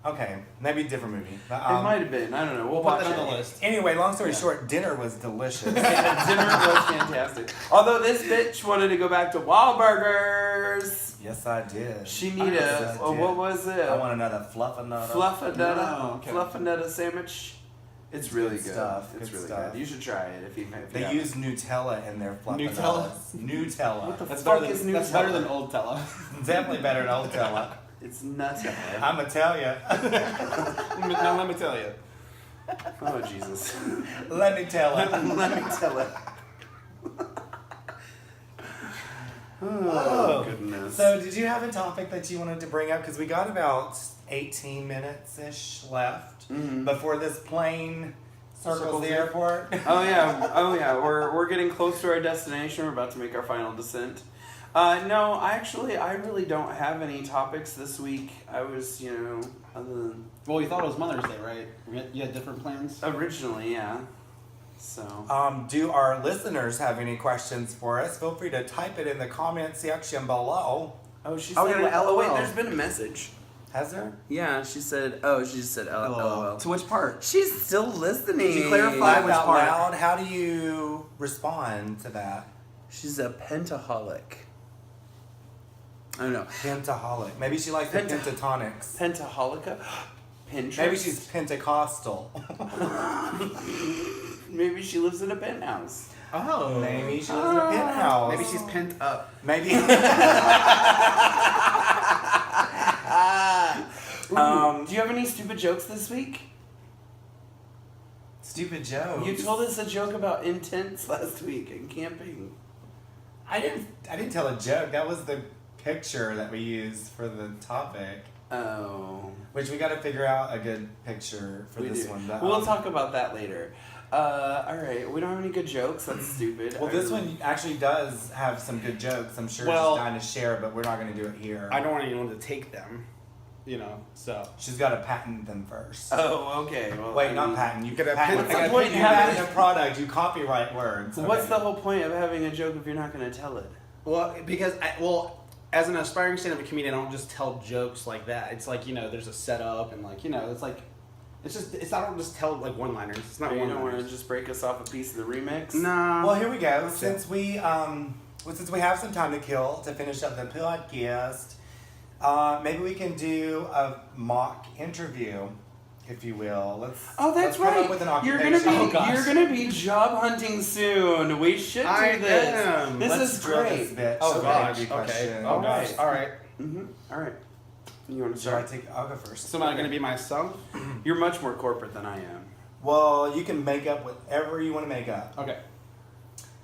Okay, maybe a different movie. But, It might have been. I don't know. We'll Put watch that it. on the list. Anyway, long story Yeah. short, dinner was delicious. Dinner was fantastic. Although this bitch wanted to go back to Wahlburgers. Yes, I did. She needed Yes, I did. what was it? I want another fluffanada. Fluffanetta. No, okay. Fluffanetta sandwich. It's really good. stuff, It's good really stuff. good. You should try it if you They haven't. use Nutella in their Nutella? fluffanadas. Nutella. What the That's fuck better is than that's Nutella? better than Old Tella. Definitely better than Old Tella. It's Nutella. I'ma tell ya. Now let me tell you. Oh Jesus. Let me tell ya. Let me tell it. Oh. Goodness. So, did you have a topic that you wanted to bring up? Because we got about 18 minutes-ish left before this plane circles the airport. Oh yeah. We're getting close to our destination. We're about to make our final descent. No, I really don't have any topics this week. I was, other than Well, you thought it was Mother's Day, right? You had different plans? originally, yeah. So Do our listeners have any questions for us? Feel free to type it in the comment section below. she Oh, said, yeah, oh wait, LOL. there's been a message. Has there? Yeah, she said, she just said LOL. To which part? She's still listening. Did you clarify Laugh which out part? loud. How do you respond to that? She's a pentaholic. I don't know. Pentaholic. Maybe she likes the pentatonics. Pentaholica? Pinterest? Maybe she's Pentecostal. Maybe she lives in a penthouse. Oh. Maybe she lives in a penthouse. Maybe she's pent up. Maybe. Do you have any stupid jokes this week? Stupid jokes. You told us a joke about intense last week and camping. I didn't tell a joke. That was the picture that we used for the topic. Oh. Which we got to figure out a good picture for We this do. one. But, We'll talk about that later. Alright, we don't have any good jokes. That's stupid. Well, this one actually does have some good jokes. I'm sure Well- she's dying to share, but we're not going to do it here. I don't want anyone to take them, so. She's got to patent them first. Oh, okay. Well, Wait, I not mean, patent. You Get a patent. pen- What's the I point you in having patent a product. You copyright words. What's Okay. the whole point of having a joke if you're not going to tell it? Well, because, as an aspiring stand-up comedian, I don't just tell jokes like that. It's like, there's a setup and it's like, I don't just tell like one-liners. It's not You don't want to one-liners. just break us off a piece of the remix? Nah. Well, here we go. Since we have some time to kill to finish up the podcast, Maybe we can do a mock interview, if you will. Let's come up with an You're occupation. you're gonna be job hunting soon. We should do this. am. This Let's is drill great. this bitch. Oh with gosh. interview Okay. questions. Oh gosh. All right. All right. You want to Should I start? I'll go first. So am I going to be myself? You're much more corporate than I am. Well, you can make up whatever you want to make up. Okay.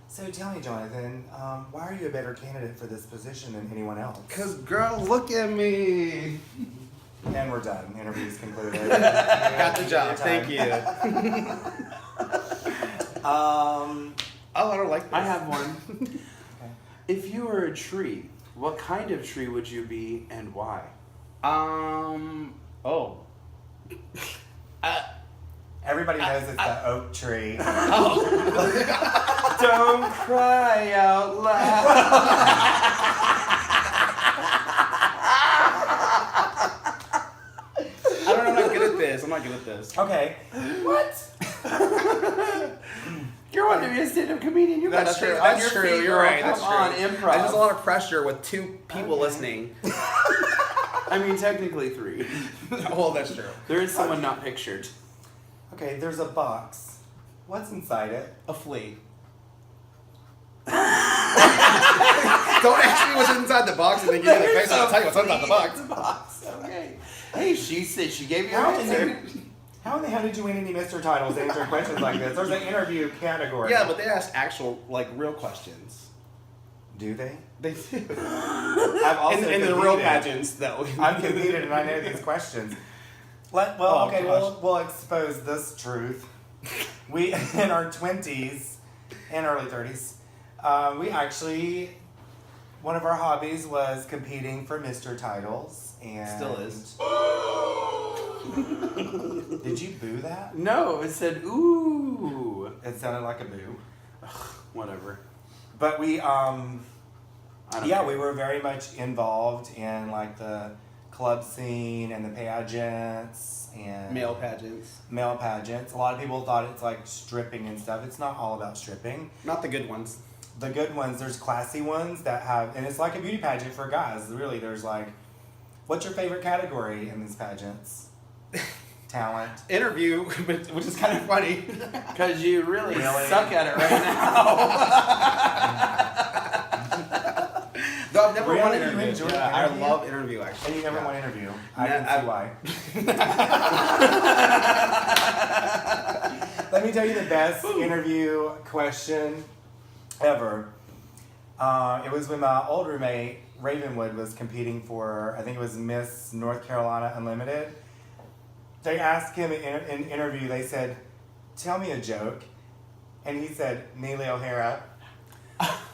So tell me, Jonathan, why are you a better candidate for this position than anyone else? Cause girl, look at me. And we're done. Interview's concluded. Got the job. Thank you. Oh, I don't like this. I have one. If you were a tree, what kind of tree would you be and why? Oh. Everybody knows it's the oak tree. Don't cry out loud. I don't know. I'm not good at this. Okay. What? You're wanting to be a stand-up comedian. You That's gotta true. think on That's your true. feet, You're girl. right. Come That's on, true. improv. There's a lot of pressure with 2 people listening. I mean, technically 3. Well, that's true. There is someone not pictured. Okay, there's a box. What's inside it? A flea. Don't ask me what's inside the box and then give me the face. I'll tell you what's inside the box. box. Okay. Hey, she said she gave you How an in answer. How in the hell did you win any Mr. Titles answering questions like this? There's an interview category. Yeah, but they ask actual, real questions. Do they? They do. I've also In the competed. real pageants, though. I've competed and I know these questions. Oh, gosh. We'll expose this truth. We, in our 20s and early 30s, we actually, one of our hobbies was competing for Mr. Titles. And Still is. Did you boo that? No, it said ooh. It sounded like a boo. Whatever. But we, I don't care. we were very much involved in like the club scene and the pageants and Male pageants. male pageants. A lot of people thought it's like stripping and stuff. It's not all about stripping. Not the good ones. The good ones, there's classy ones that have, and it's like a beauty pageant for guys. Really, there's like, what's your favorite category in these pageants? Talent. Interview, which is kind of funny. Because you really Really? suck at it right now. Though I've never Really? won You interview. enjoy Yeah, I interview? love interview actually. And you never Yeah. won interview. I No, can see I've- why. Let me tell you the best interview question ever. It was when my old roommate, Ravenwood, was competing for, I think it was Miss North Carolina Unlimited. They asked him in an interview, they said, tell me a joke. And he said, Neely O'Hara.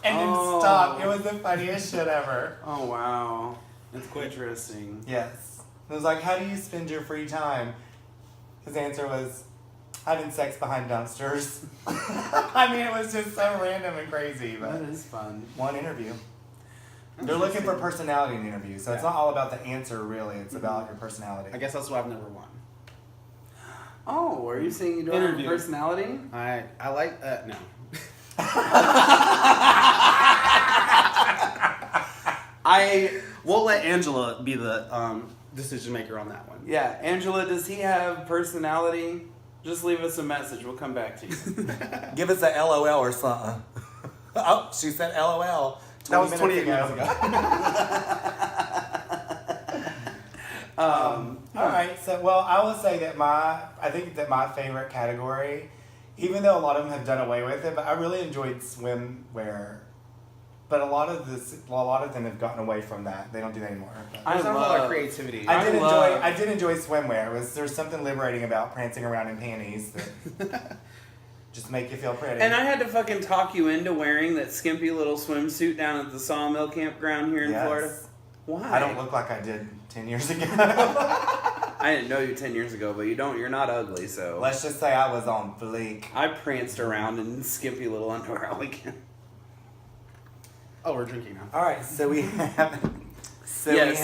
And then stopped. It was the funniest shit ever. Oh, wow. That's quite interesting. Yes. It was like, how do you spend your free time? His answer was, having sex behind dumpsters. I mean, it was just so random and crazy, That but is fun. one interview. They're looking for personality in interviews, so it's not all about the answer, really. It's about your personality. I guess that's why I've never won. Oh, are you saying you don't have a Interview. personality? I like no. We'll let Angela be the decision maker on that one. Yeah, Angela, does he have personality? Just leave us a message. We'll come back to you. Give us a LOL or something. Oh, she said LOL. That was 28 minutes ago. All right, so well, I will say that I think that my favorite category, even though a lot of them have done away with it, but I really enjoyed swimwear. But a lot of them have gotten away from that. They don't do that anymore. But I There's not a lot of love- creativity. I did love- enjoy swimwear. There's something liberating about prancing around in panties that just make you feel pretty. And I had to fucking talk you into wearing that skimpy little swimsuit down at the Sawmill campground here in Yes. Florida. Why? I don't look like I did 10 years ago. I didn't know you 10 years ago, but you're not ugly, so. Let's just say I was on fleek. I pranced around in skimpy little underwear all weekend. Oh, we're drinking now. All right, so we have Yes.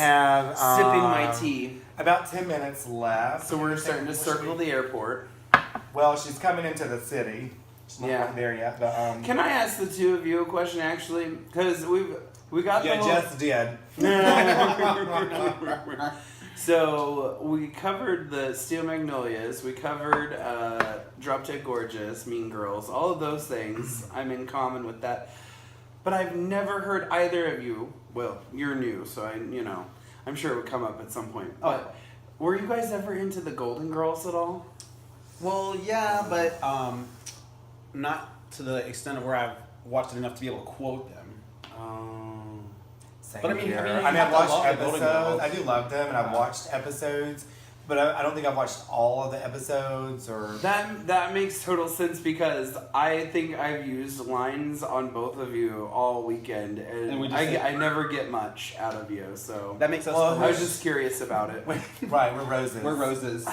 Sipping my tea. About 10 minutes left. So we're starting to circle the airport. Well, she's coming into the city. She's not Yeah. quite there yet, but Can I ask the two of you a question, actually? Because we got the yeah, whole... Jess did. So we covered the Steel Magnolias, we covered Drop Dead Gorgeous, Mean Girls, all of those things. I'm in common with that. But I've never heard either of you, well, you're new, so I'm sure it would come up at some point. But were you guys ever into the Golden Girls at all? Well, yeah, but not to the extent of where I've watched it enough to be able to quote them. Same But I mean, here. you I've have to watched love the Golden episodes. Girls. I do love them, and I've watched episodes, but I don't think I've watched all of the episodes or. That makes total sense because I think I've used lines on both of you all weekend, and we just I never get much out of you. So That makes us. Well, I was just curious about it. Right, we're roses. We're roses.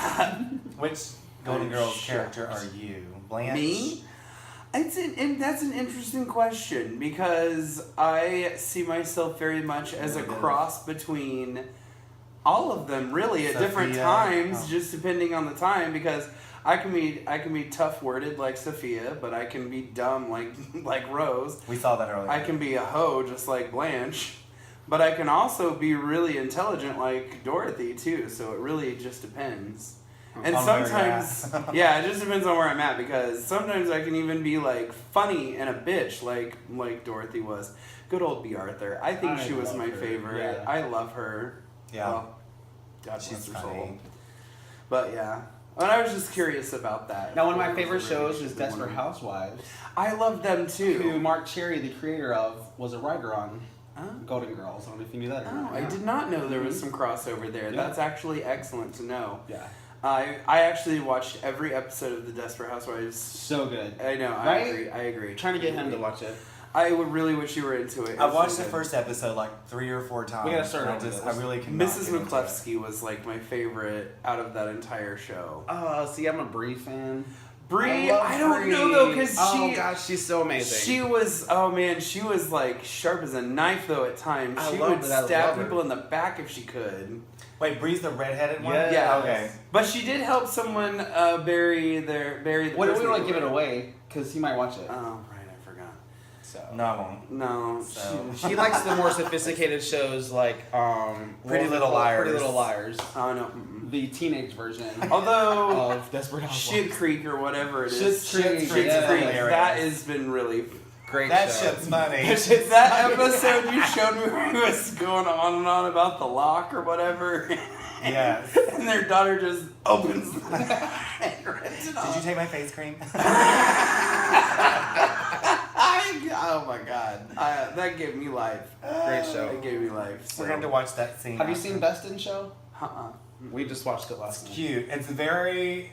Which Golden Oh, Girls shucks. character are you? Blanche? Me? That's an interesting question because I see myself very much as a cross between all of them, really, at different Sophia. times, Oh. just depending on the time. Because I can be tough worded like Sophia, but I can be dumb like Rose. We saw that earlier. I can be a hoe just like Blanche, but I can also be really intelligent like Dorothy too. So it really just depends. And On where you're sometimes, yeah, it just depends on where I'm at because sometimes I can even be like funny and a bitch like Dorothy was. Good old B. Arthur. I think I she was love my her. favorite. Yeah. I love her. Yeah. Well, God She's bless her funny. soul. But yeah. And I was just curious about that. Now, one of my It was favorite a shows really is good Desperate one. Housewives, I love them who too. Mark Cherry, the creator of, was a writer on Oh. Golden Girls. I don't know if you knew that or Oh, not. I did not know there was some crossover there. Yeah. That's actually excellent to know. Yeah. I actually watched every episode of the Desperate Housewives. So good. I know, Right? I agree. I'm trying to get him to watch it. I would really wish you were into it. I've watched the the first episode like 3 or 4 times. We gotta start and over this. I really cannot Mrs. get into it. McCluskey was like my favorite out of that entire show. See, I'm a Brie fan. Brie, love I don't Brie. know though, because Oh gosh, she's so amazing. she was, oh man, she was like sharp as a knife though at times. I She love would it, I stab love her. people in the back if she could. Wait, Bree's the redheaded one? Yes. Yeah. Okay. But she did help someone bury the What do we person want they to give it were- away? Because he might watch it. Oh, right, I forgot. So. No, I won't. No, So- She likes the more sophisticated shows like Pretty Little Liars. Pretty Little Liars. oh no. Mm-mm. The teenage version Although of Desperate Housewives. Shit Creek or whatever it is. Schitt's Creek, Schitt's yeah. Creek. Hilarious. That has been really. Great That show. shit's funny. That episode you showed me where he was going on and on about the lock or whatever. Yes. And their daughter just opens the and rips it Did off. you take my face cream? Oh my god. That gave me life. Great show. That gave me life. So. We're going to watch that scene. Have you after. seen Best in Show? Uh-uh. We just watched it last night. Cute. It's very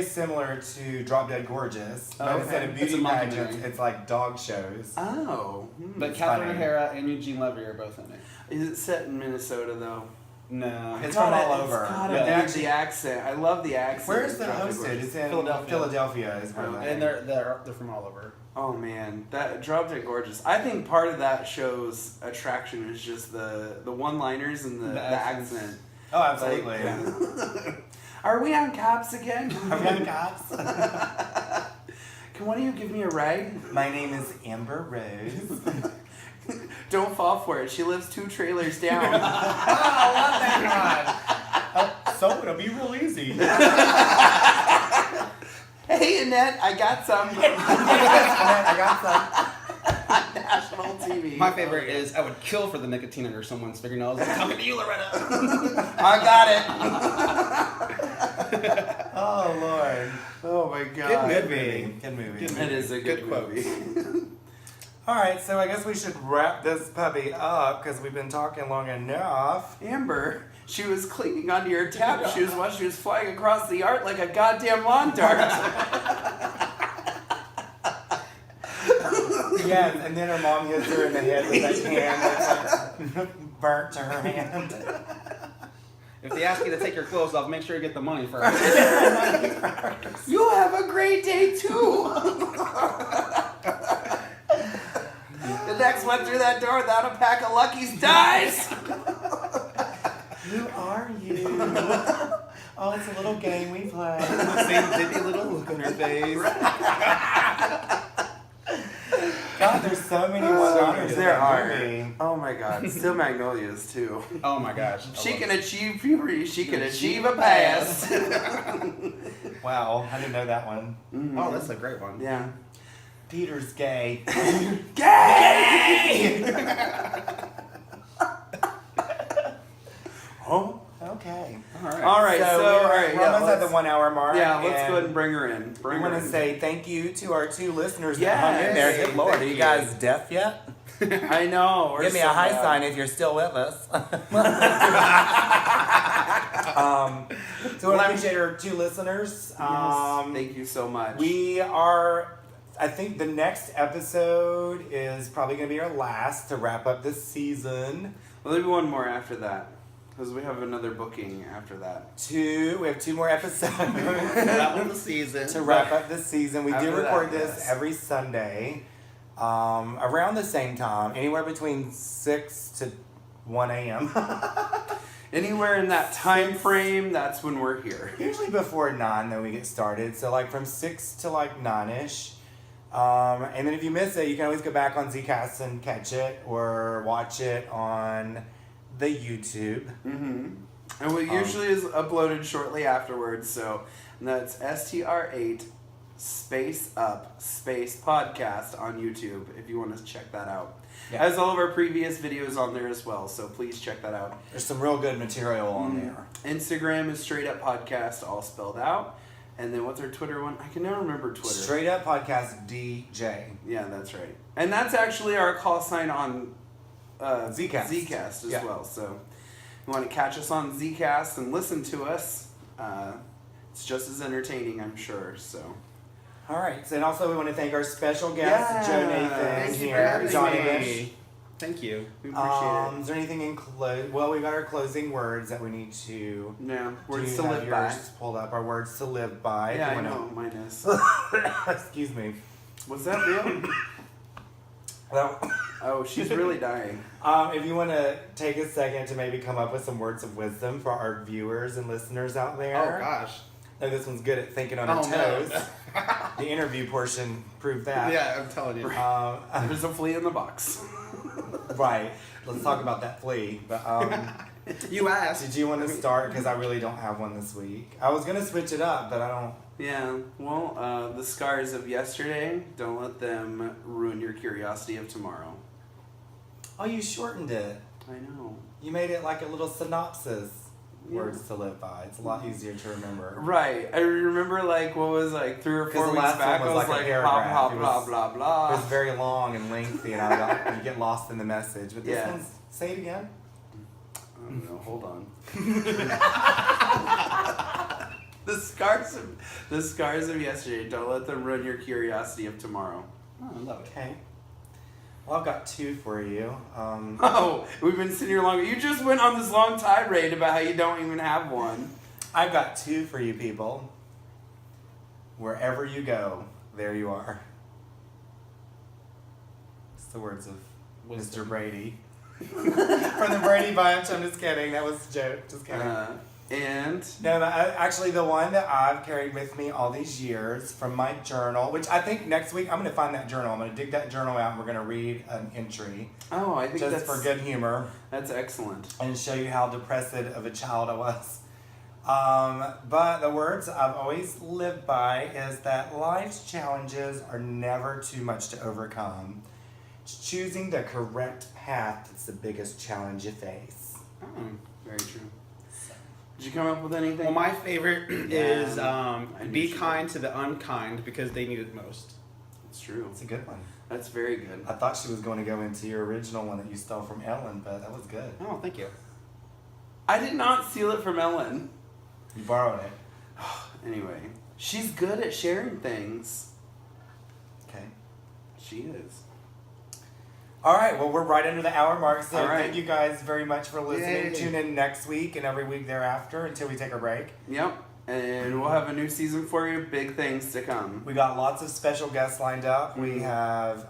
similar to Drop Dead Gorgeous, but Okay. instead of It's beauty a pageants, documentary. it's like dog shows. Oh. But It's Catherine funny. O'Hara and Eugene Levy are both in it. Is it set in Minnesota though? No. It's from all over. It's gotta But be they actually- the accent. I love the accent. Where is the Drop Dead hosted? Gorgeous. It's in Philadelphia. Philadelphia is where Okay. And they're from all over. Oh man, that Drop Dead Gorgeous. I think part of that show's attraction is just the one-liners and the accents. accent. Oh, absolutely. Like, are we on cops again? Are we on cops? Can one of you give me a ride? My name is Amber Rose. Don't fall for it. She lives 2 trailers down. I love that one. So it'll be real easy. Hey Annette, I got some. I got some. On national TV. My favorite is I would kill for the nicotine under someone's fingernails. I'm talking to you, Loretta. I got it. Oh Lord. Oh my god. Good movie. Good movie. It is a good, Good quotes. movie. All right, so I guess we should wrap this puppy up because we've been talking long enough. Amber, she was clinging onto your tap shoes while she was flying across the yard like a goddamn lawn dart. Yes, and then her mom hits her in the head with that can that's like burnt to her hand. If they ask you to take your clothes off, make sure you get the money first. You'll have a great day too. The next one through that door without a pack of Luckies dies. Who are you? Oh, it's a little game we play. The same dippy little look on her face. God, there's so many one-liners in There that are. movie. Oh my God. Still Magnolias too. Oh my gosh. She can achieve puberty. She can achieve a pass. Wow, I didn't know that one. Oh, that's a great one. Yeah. Peter's gay. Gay! Oh, okay. All right. So, all right. we're Yeah, almost at the let's, 1 hour mark. yeah, let's go ahead and bring her in. We Bring want her to in. say thank you to our 2 listeners that Yes. hung in there. Good Lord, Thank are you you. guys deaf yet? I know. We're Give me so a high bad. sign if you're still with us. So we appreciate our 2 listeners. Thank you so much. We are, I think the next episode is probably going to be our last to wrap up this season. Well, there'll be one more after that. Because we have another booking after that. We have 2 more episodes That was the season. to wrap up this season. We do After that, record this yes. every Sunday around the same time, anywhere between 6 to 1 a.m. Anywhere in that time frame, that's when we're here. Usually before 9 then we get started. So like from 6 to like 9ish. And then if you miss it, you can always go back on Zcast and catch it or watch it on the YouTube. Mm-hmm. And what usually is uploaded shortly afterwards. So that's Str8 Up podcast on YouTube if you want to check that out. Yeah. Has all of our previous videos on there as well, so please check that out. There's some real good material on there. Instagram is Str8Up Podcast, all spelled out. And then what's our Twitter one? I can never remember Twitter. Straight Up Podcast DJ. Yeah, that's right. And that's actually our call sign on Zcast. Zcast as Yeah. well. So if you want to catch us on Zcast and listen to us, it's just as entertaining, I'm sure. So All right. So, and also we want to thank our special guest, Joe Nathan, Thank you for here. having Johnny-ish. me. Thank you. We appreciate Is there anything in Well, we got our closing words that we need to. it. Yeah, Do words you to have live by. yours pulled up? Our words to live by. Yeah, If I you know. Mine is. wanna- Excuse me. Was that real? Well, Oh, she's really dying. if you want to take a second to maybe come up with some words of wisdom for our viewers and listeners out there. Oh gosh. No, this one's good at thinking on her Oh, toes. no. The interview portion proved that. Yeah, I'm telling you. There's a flea in the box. Right. Let's talk about that flea. But You asked. did you want to start? Because I really don't have one this week. I was gonna switch it up, but I don't. Yeah, well, the scars of yesterday, don't let them ruin your curiosity of tomorrow. Oh, you shortened it. I know. You made it like a little synopsis. Yeah. Words to live by. It's a lot easier to remember. Right. I remember, like, what was, like, 3 or 4 'Cause the weeks last back, one I was was like a like, paragraph. blah, It blah, was- blah, blah, It was blah. very long and lengthy, and you get lost in the message. But this Yeah. one's, say it again. I don't know, hold on. The scars of yesterday, don't let them ruin your curiosity of tomorrow. Oh, I love it. Okay. Well, I've got 2 for you. Oh, we've been sitting here longer. You just went on this long tirade about how you don't even have one. I've got 2 for you people. Wherever you go, there you are. It's the words of Mr. Brady. From the Brady Bunch. I'm just kidding. That was a joke. Just kidding. And No, but actually the one that I've carried with me all these years from my journal, which I think next week I'm going to find that journal. I'm going to dig that journal out and we're going to read an entry. oh, I think Just that's for good humor. That's excellent. And show you how depressed of a child I was. But the words I've always lived by is that life's challenges are never too much to overcome. It's choosing the correct path that's the biggest challenge you face. Oh, very true. Did you come up with anything? Well, my favorite is I knew be she kind to the unkind because they need it most. It's true. It's a good one. That's very good. I thought she was going to go into your original one that you stole from Ellen, but that was good. Oh, thank you. I did not steal it from Ellen. You borrowed it. Anyway, she's good at sharing things. Okay. She is. All right, well, we're right under the hour mark, so All right. thank you guys very much for listening. Yay. Tune in next week and every week thereafter until we take a break. Yep. And we'll have a new season for you. Big things to come. We got lots of special guests lined up. We have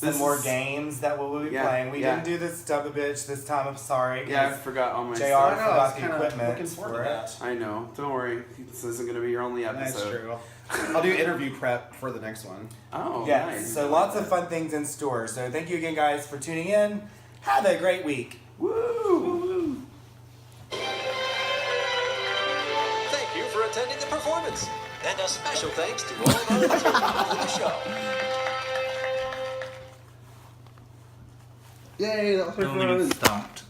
some more games that we'll be playing. We didn't do the Str8Up this time. I'm sorry. Yeah, I forgot all my JR stuff. forgot the looking equipment forward for to it. that. I know. Don't worry. This isn't going to be your only episode. That's true. I'll do interview prep for the next one. Oh, Yes, nice. so lots of fun things in store. So thank you again, guys, for tuning in. Have a great week. Woo! Thank you for attending the performance. And a special thanks to all of our listeners for the show. Yay, that was my Don't get stopped.